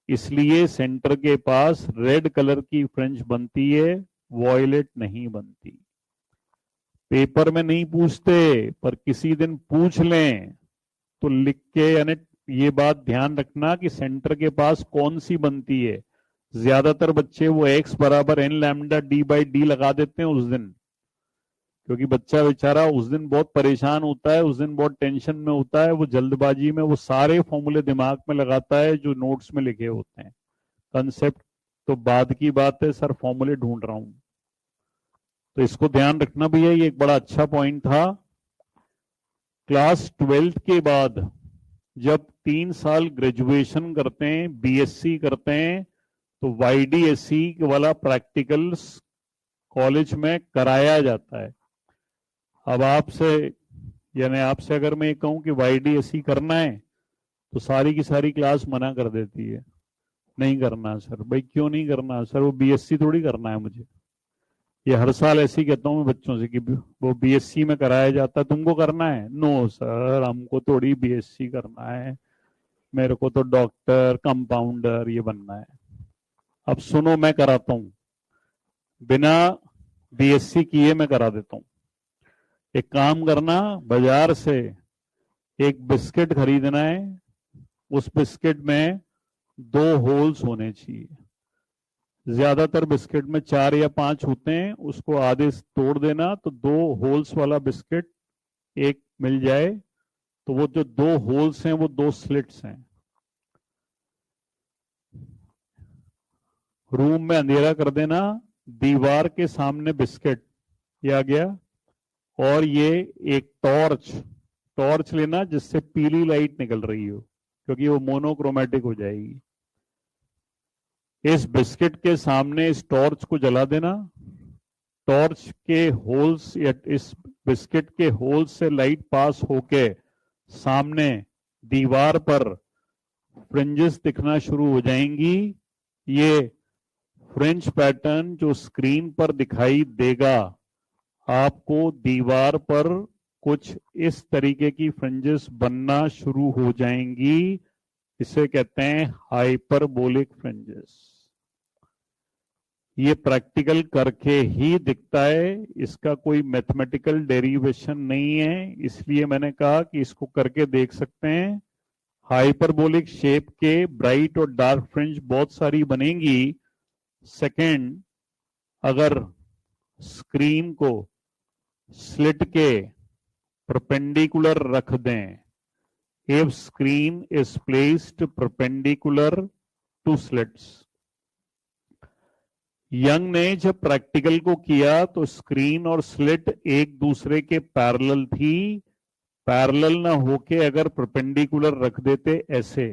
इसलिए सेंटर के पास रेड कलर की फ्रिंज बनती है, वॉयलेट नहीं बनती। पेपर में नहीं पूछते, पर किसी दिन पूछ लें तो लिख के, यानी ये बात ध्यान रखना कि सेंटर के पास कौन सी बनती है। ज्यादातर बच्चे वो x बराबर n lambda D by D लगा देते हैं उस दिन, क्योंकि बच्चा बेचारा उस दिन बहुत परेशान होता है, उस दिन बहुत टेंशन में होता है, वो जल्दबाजी में वो सारे फॉर्मूले दिमाग में लगाता है जो नोट्स में लिखे होते हैं। कंसेप्ट तो बाद की बात है, सर फॉर्मूले ढूंढ रहा हूं। तो इसको ध्यान रखना भैया, ये एक बड़ा अच्छा पॉइंट था। क्लास 12th के बाद जब 3 साल ग्रेजुएशन करते हैं, बीएससी करते हैं, तो वाईडीएससी वाला प्रैक्टिकल्स कॉलेज में कराया जाता है। अब आपसे, यानी आपसे अगर मैं कहूं कि वाईडीएससी करना है, तो सारी की सारी क्लास मना कर देती है, नहीं करना सर। भाई क्यों नहीं करना सर, वो बीएससी थोड़ी करना है मुझे। ये हर साल ऐसे ही कहता हूँ मैं बच्चों से कि वो बीएससी में कराया जाता है, तुमको करना है? नो सर, हमको थोड़ी बीएससी करना है, मेरे को तो डॉक्टर कंपाउंडर ये बनना है। अब सुनो, मैं कराता हूं, बिना बीएससी किए मैं करा देता हूं। एक काम करना, बाजार से एक बिस्किट खरीदना है, उस बिस्किट में 2 होल्स होने चाहिए। ज्यादातर बिस्किट में 4 या 5 होते हैं, उसको आधे तोड़ देना तो 2 होल्स वाला बिस्किट एक मिल जाए। तो वो जो 2 होल्स हैं वो 2 स्लिट्स हैं। रूम में अंधेरा कर देना, दीवार के सामने बिस्किट, ये आ गया, और ये एक टॉर्च, टॉर्च लेना जिससे पीली लाइट निकल रही हो, क्योंकि वो मोनोक्रोमेटिक हो जाएगी। इस बिस्किट के सामने इस टॉर्च को जला देना, टॉर्च के होल्स या इस बिस्किट के होल्स से लाइट पास होके सामने दीवार पर फ्रिंजेस दिखना शुरू हो जाएंगी। ये फ्रिंज पैटर्न जो स्क्रीन पर दिखाई देगा, आपको दीवार पर कुछ इस तरीके की फ्रिंजेस बनना शुरू हो जाएंगी। इसे कहते हैं हाइपरबोलिक फ्रिंजेस। ये प्रैक्टिकल करके ही दिखता है, इसका कोई मैथमेटिकल डेरिवेशन नहीं है, इसलिए मैंने कहा कि इसको करके देख सकते हैं। हाइपरबोलिक शेप के ब्राइट और डार्क फ्रिंज बहुत सारी बनेंगी। सेकंड, अगर स्क्रीन को स्लिट के परपेंडिकुलर रख दें, if screen is placed perpendicular to slits। Young ने जब प्रैक्टिकल को किया तो स्क्रीन और स्लिट एक दूसरे के पैरेलल थी। पैरेलल ना होके अगर परपेंडिकुलर रख देते ऐसे,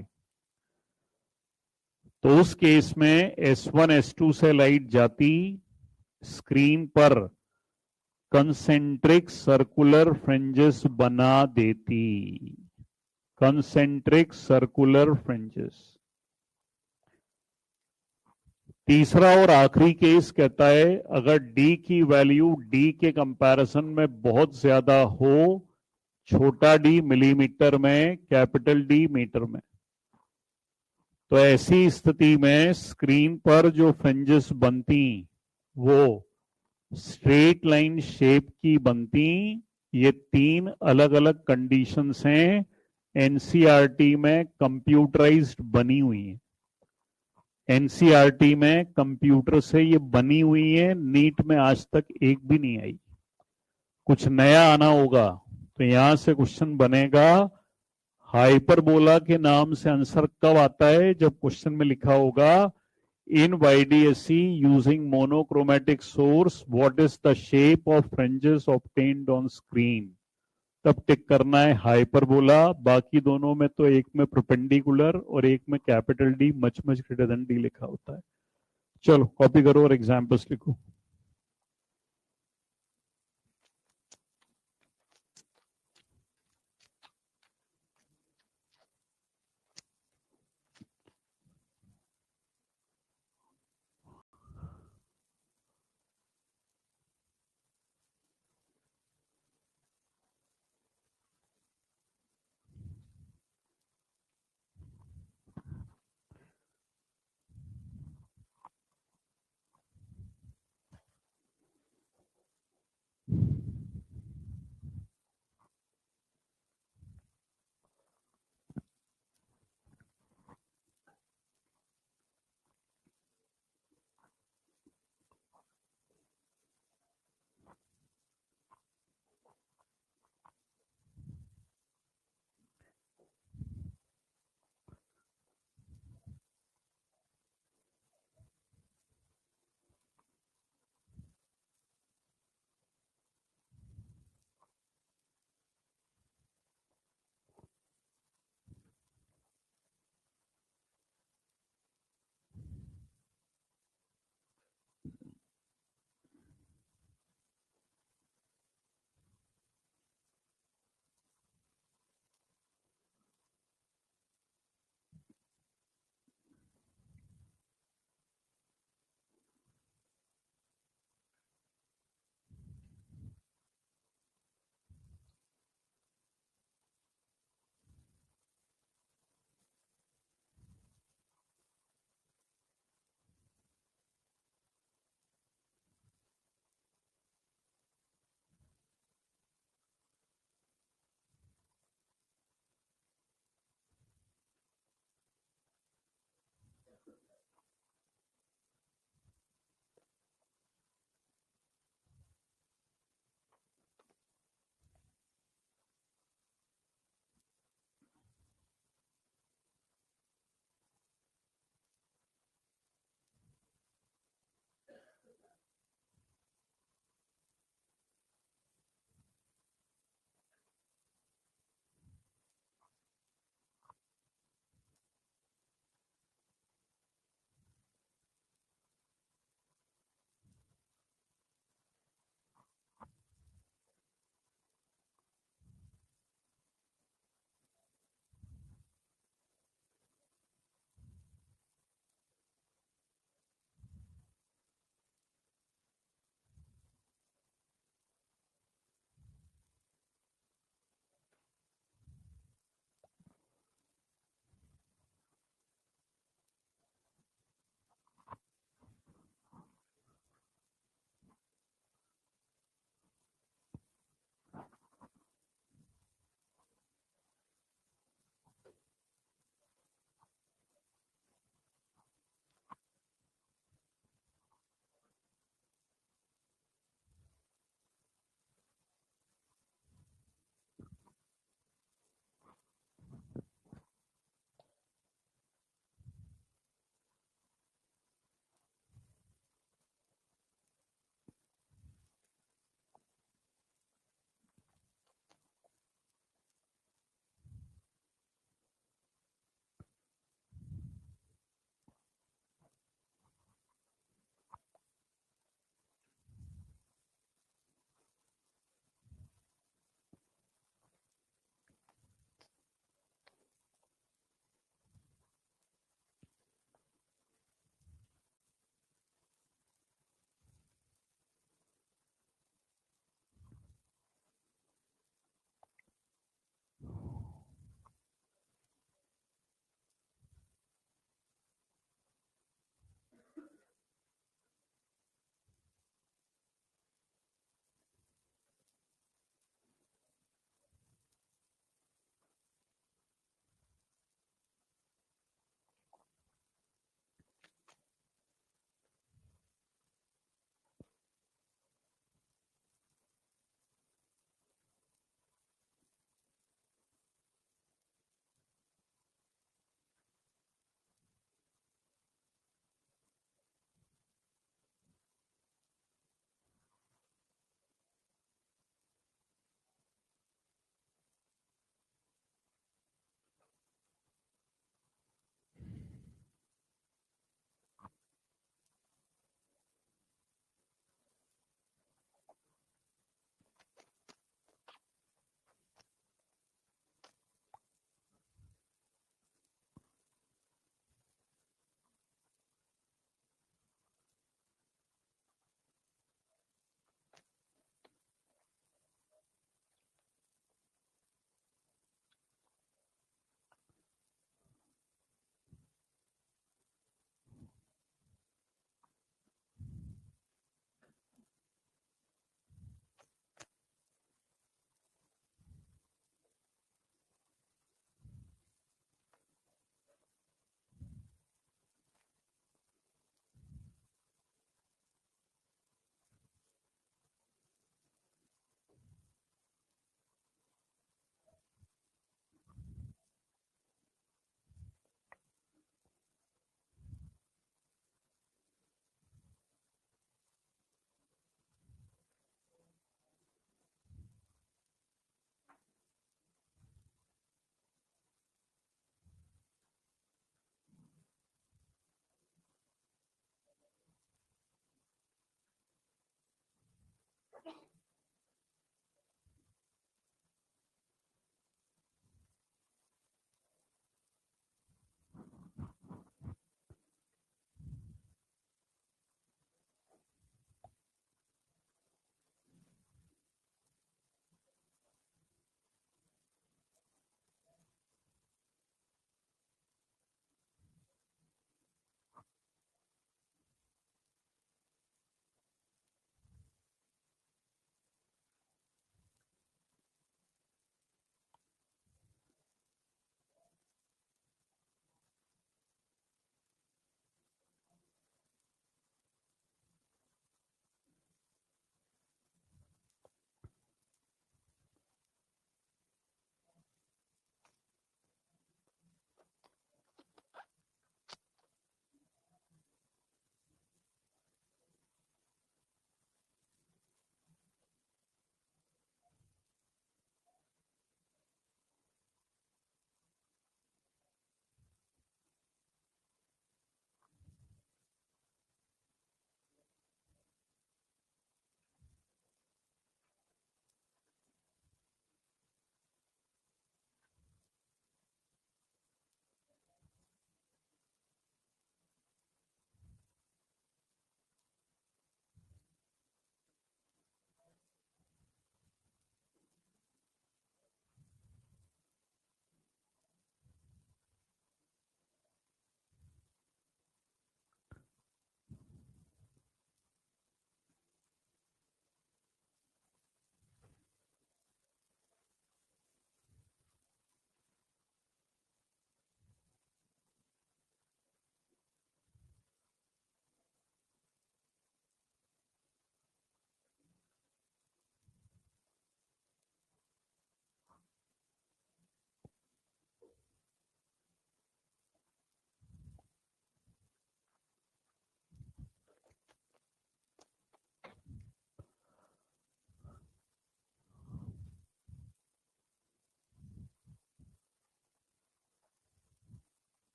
तो उस केस में S1 S2 से लाइट जाती, स्क्रीन पर कंसेंट्रिक सर्कुलर फ्रिंजेस बना देती। Concentric circular fringes. तीसरा और आखिरी केस कहता है, अगर d की वैल्यू d के कंपैरिजन में बहुत ज्यादा हो, छोटा d मिलीमीटर में, कैपिटल D मीटर में, तो ऐसी स्थिति में स्क्रीन पर जो फ्रिंजेस बनती वो स्ट्रेट लाइन शेप की बनती। ये तीन अलग अलग कंडीशंस हैं, एनसीईआरटी में कंप्यूटराइज्ड बनी हुई है। एनसीईआरटी में कंप्यूटर से ये बनी हुई है, नीट में आज तक एक भी नहीं आई। कुछ नया आना होगा तो यहां से क्वेश्चन बनेगा। हाइपरबोला के नाम से आंसर कब आता है? जब क्वेश्चन में लिखा होगा इन YDSC using monochromatic source what is the shape of fringes obtained on screen, तब टिक करना है हाइपरबोला। बाकी दोनों में तो एक में परपेंडिकुलर और एक में capital D much much greater than D लिखा होता है। चलो कॉपी करो और एग्जाम्पल्स लिखो।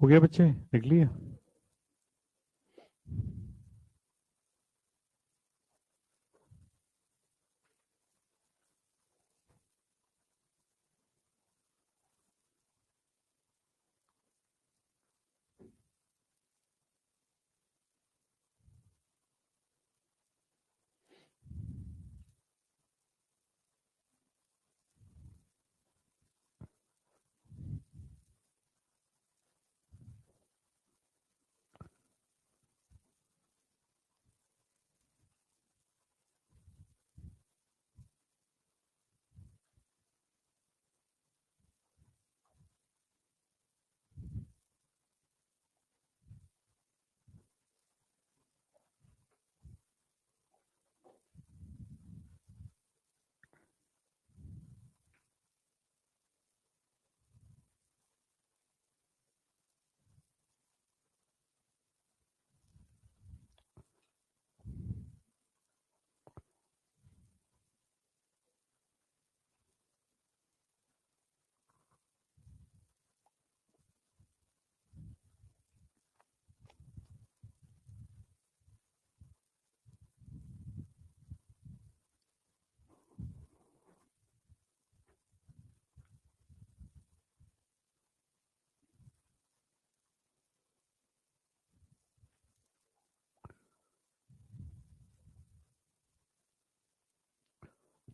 हो गया बच्चे, लिख लिया?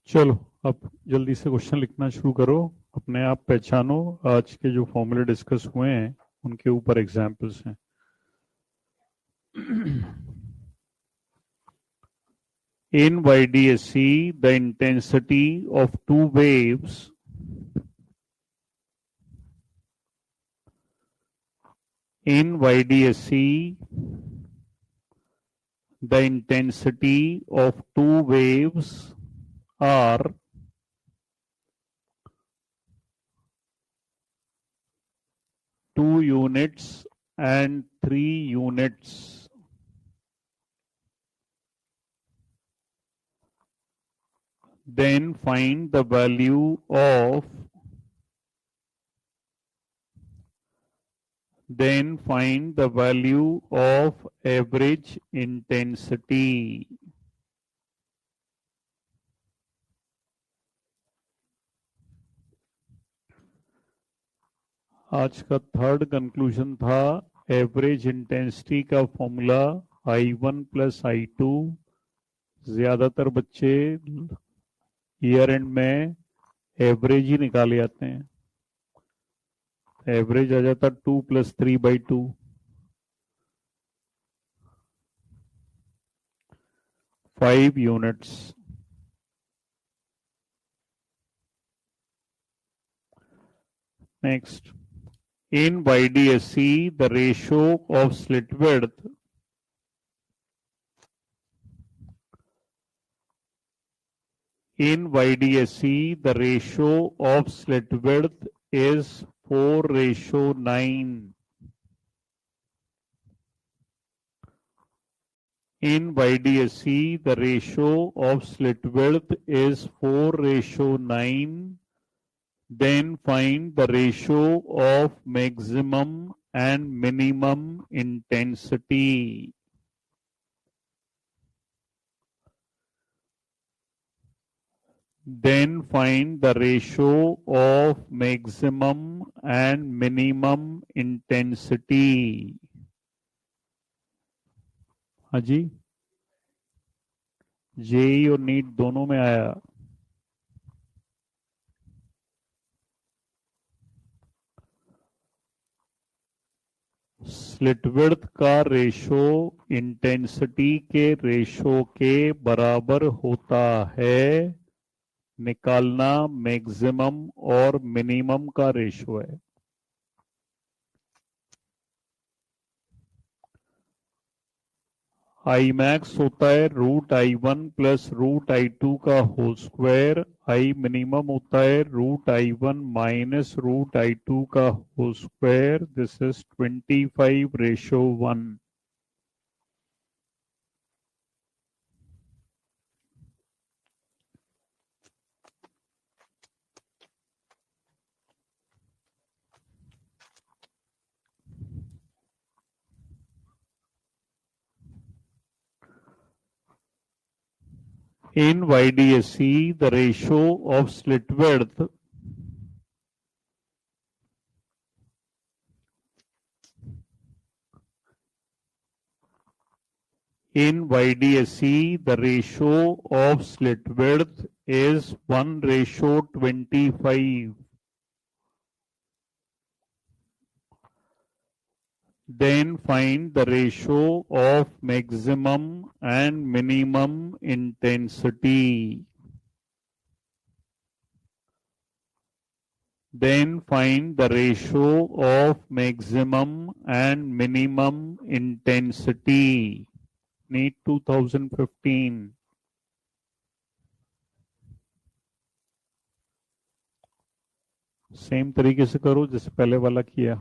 चलो अब जल्दी से क्वेश्चन लिखना शुरू करो। अपने आप पहचानो आज के जो फॉर्मूले डिस्कस हुए हैं उनके ऊपर एग्जाम्पल्स हैं। In YDSC, the intensity of two waves in YDSC, the intensity of two waves are 2 units and 3 units. Then find the value of average intensity. आज का थर्ड कंक्लूजन था एवरेज इंटेंसिटी का formula I1 plus I2। ज्यादातर बच्चे year and में average ही निकाले आते हैं। एवरेज आ जाता 2 plus 3/2। 5 units. Next, in YDSC, the ratio of slit width is 4:9. In YDSC, the ratio of slit width is 4:9. Then find the ratio of maximum and minimum intensity. Then find the ratio of maximum and minimum intensity. हाँ जी, JEE और NEET दोनों में आया। Slit width का ratio intensity के ratio के बराबर होता है। निकालना मैक्सिमम और मिनिमम का रेशो है। आई मैक्स होता है √I1 प्लस √I2 का होल स्क्वायर। आई मिनिमम होता है √I1 माइनस √I2 का whole square. This is 25:1। In YDSE, the ratio of slit width in YDSE, the ratio of slit width is 1:25. Then find the ratio of maximum and minimum intensity. Then find the ratio of maximum and minimum intensity. NEET 2015. Same तरीके से करो जैसे पहले वाला किया.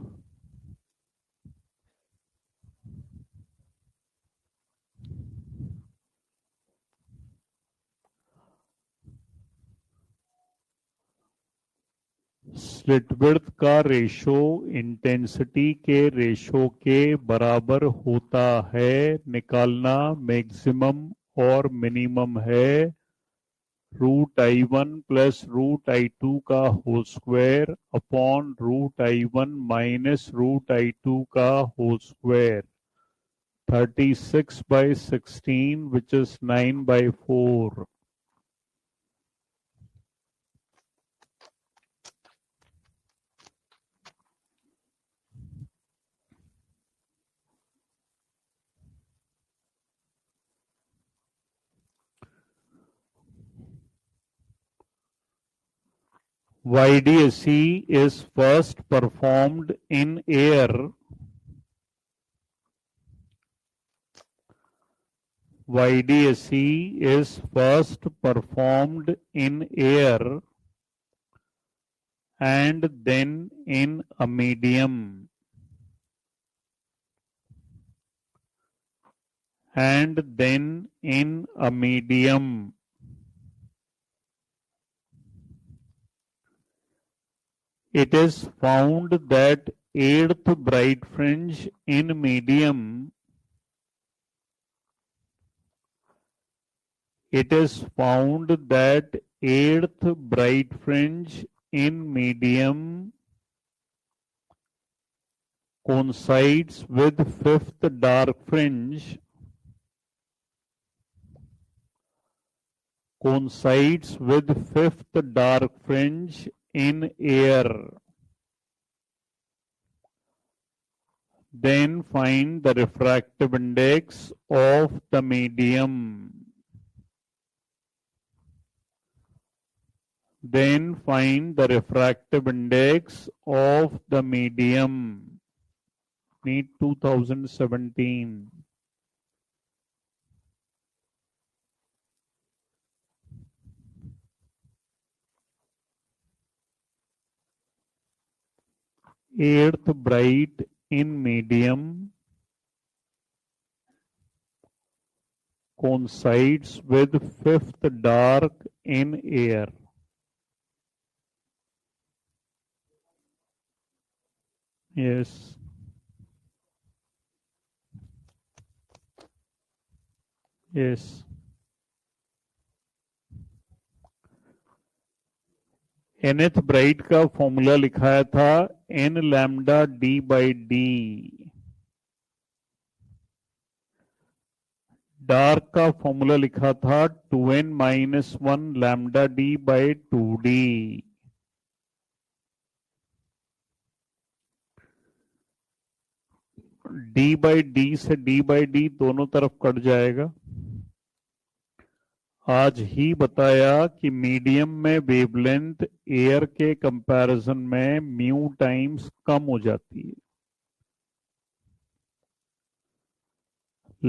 Slit width का ratio intensity के ratio के बराबर होता है. निकालना मैक्सिमम और मिनिमम है √I1 प्लस √I2 का whole square upon √I1 minus √I2 का whole square. 36/16 which is 9/4. YDSE is first performed in air. YDSE is first performed in air and then in a medium. And then in a medium. It is found that eighth bright fringe in medium. It is found that eighth bright fringe in medium coincides with fifth dark fringe. Coincides with fifth dark fringe in air. Then find the refractive index of the medium. Then find the refractive index of the medium. NEET 2017. Eighth bright in medium coincides with fifth dark in air. Yes. Yes. nth bright का formula लिखाया था n lambda d/d. Dark का formula लिखा था 2n-1 lambda d/2d. d/d से d/d दोनों तरफ cut जाएगा. आज ही बताया कि मीडियम में वेवलेंथ एयर के कंपैरिजन में म्यू टाइम्स कम हो जाती है.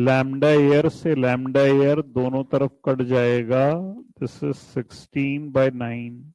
लैम्डा एयर से लैम्डा एयर दोनों तरफ कट जाएगा. This is 16/9.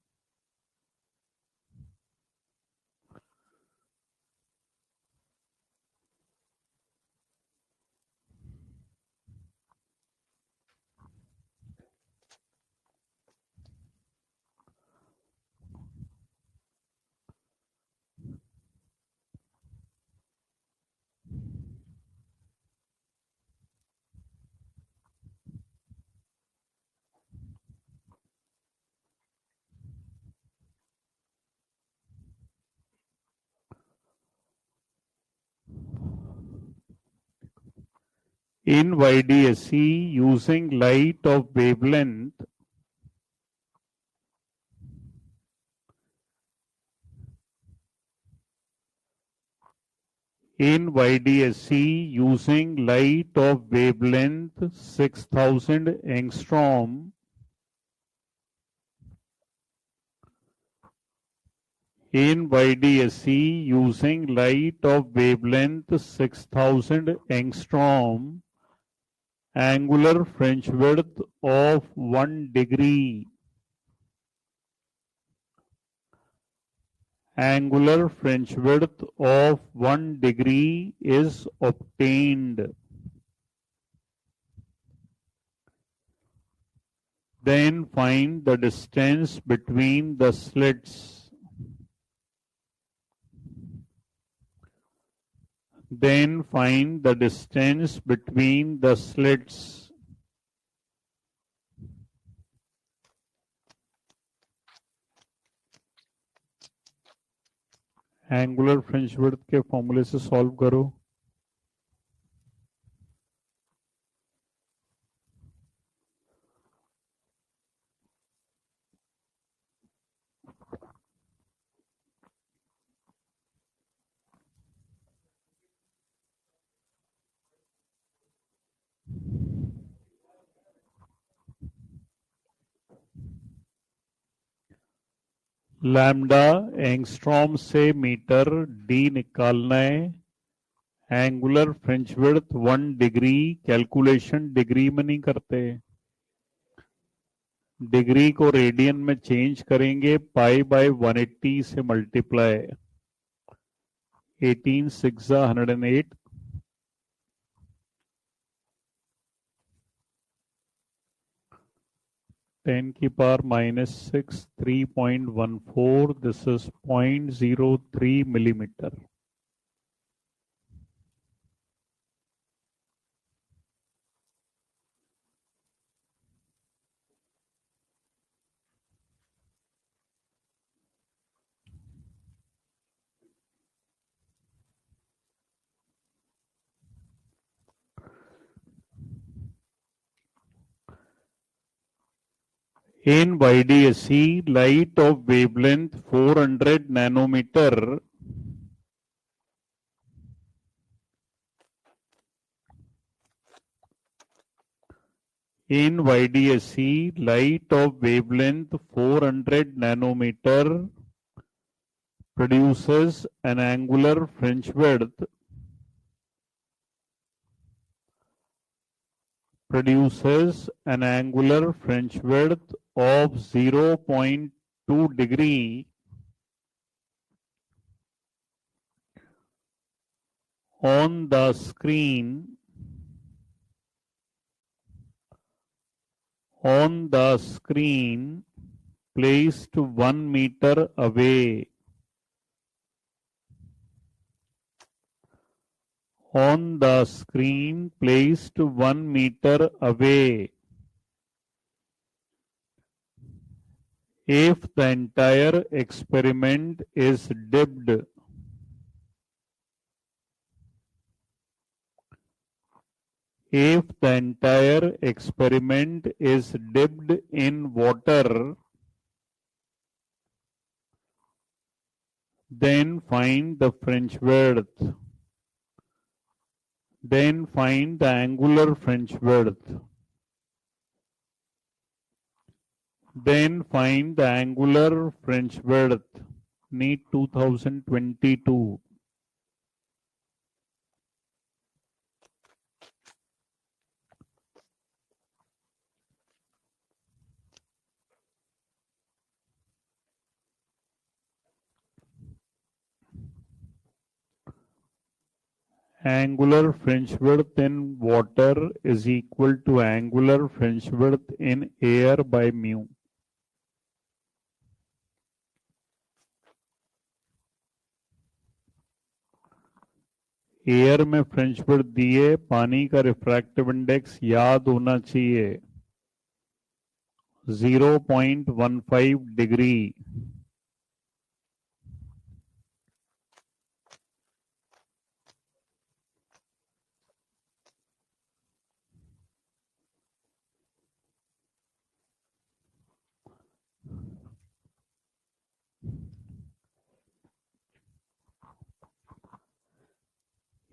In YDSC, using light of wavelength in YDSC, using light of wavelength 6000 angstrom, in YDSC, using light of wavelength 6000 angstrom, angular French width of 1 degree. Angular French width of 1 degree is obtained. Then find the distance between the slits. Then find the distance between the slits. Angular fringe width के फॉर्मूले से solve करो. Lambda angstrom से metre D निकालना है. Angular fringe width 1 degree. Calculation degree में नहीं करते, डिग्री को रेडियन में चेंज करेंगे. पाई बाय 180 से मल्टीप्लाई. 18 6 108. 10 की power -6 3.14. This is 0.03 millimetre. In YDSC, light of wavelength 400 nanometer in YDSC, light of wavelength 400 nanometer produces an angular French width of 0.2 degree on the screen placed 1 meter away. On the screen placed 1 meter away. If the entire experiment is dipped, in water, then find the French width. Then find the angular French width. Then find the angular French width. NEET 2022. Angular French width in water is equal to angular French width in air by mu. Air में French width दिए, पानी का refractive index याद होना चाहिए 0.15 degree.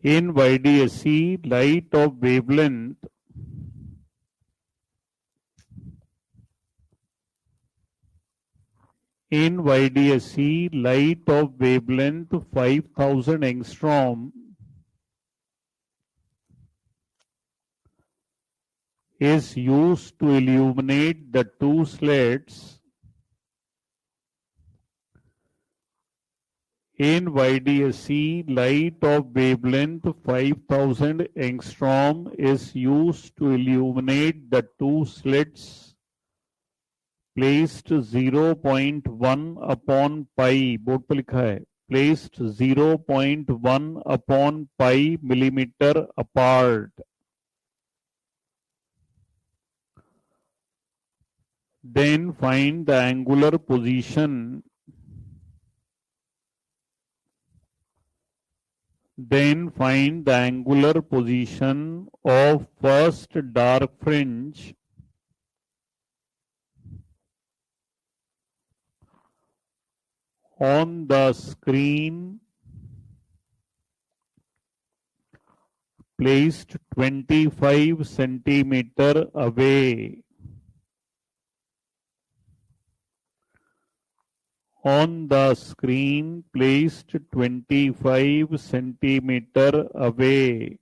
In YDSC, light of wavelength in YDSC, light of wavelength 5000 angstrom is used to illuminate the two slits. In YDSC, light of wavelength 5000 angstrom is used to illuminate the two slits placed 0.1 upon pi, board पे लिखा है, placed 0.1 upon pi millimeter apart. Then find the angular position. Then find the angular position of first dark fringe on the screen placed 25 centimeter away. On the screen placed 25 centimeter away.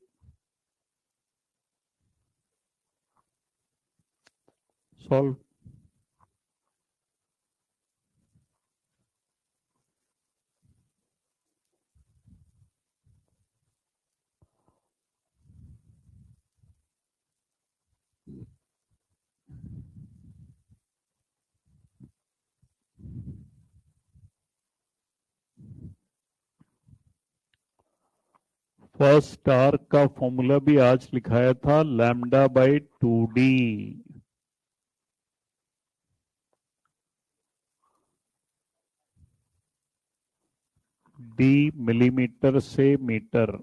Solve. First arc का formula भी आज लिखाया था, lambda by 2d. D millimetre से metre.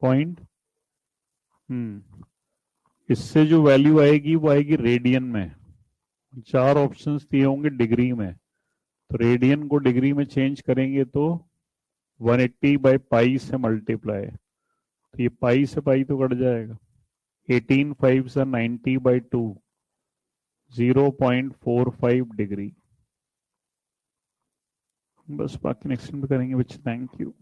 Point. इससे जो value आएगी वो आएगी रेडियन में. 4 ऑप्शंस दिए होंगे डिग्री में, तो रेडियन को डिग्री में चेंज करेंगे तो 180 बाई पाई से मल्टीप्लाई, तो ये पाई से पाई तो कट जाएगा. 18 5 से 90 बाई 2, 0.45 डिग्री. बस बाकी नेक्स्ट में करेंगे बच्चे. Thank you.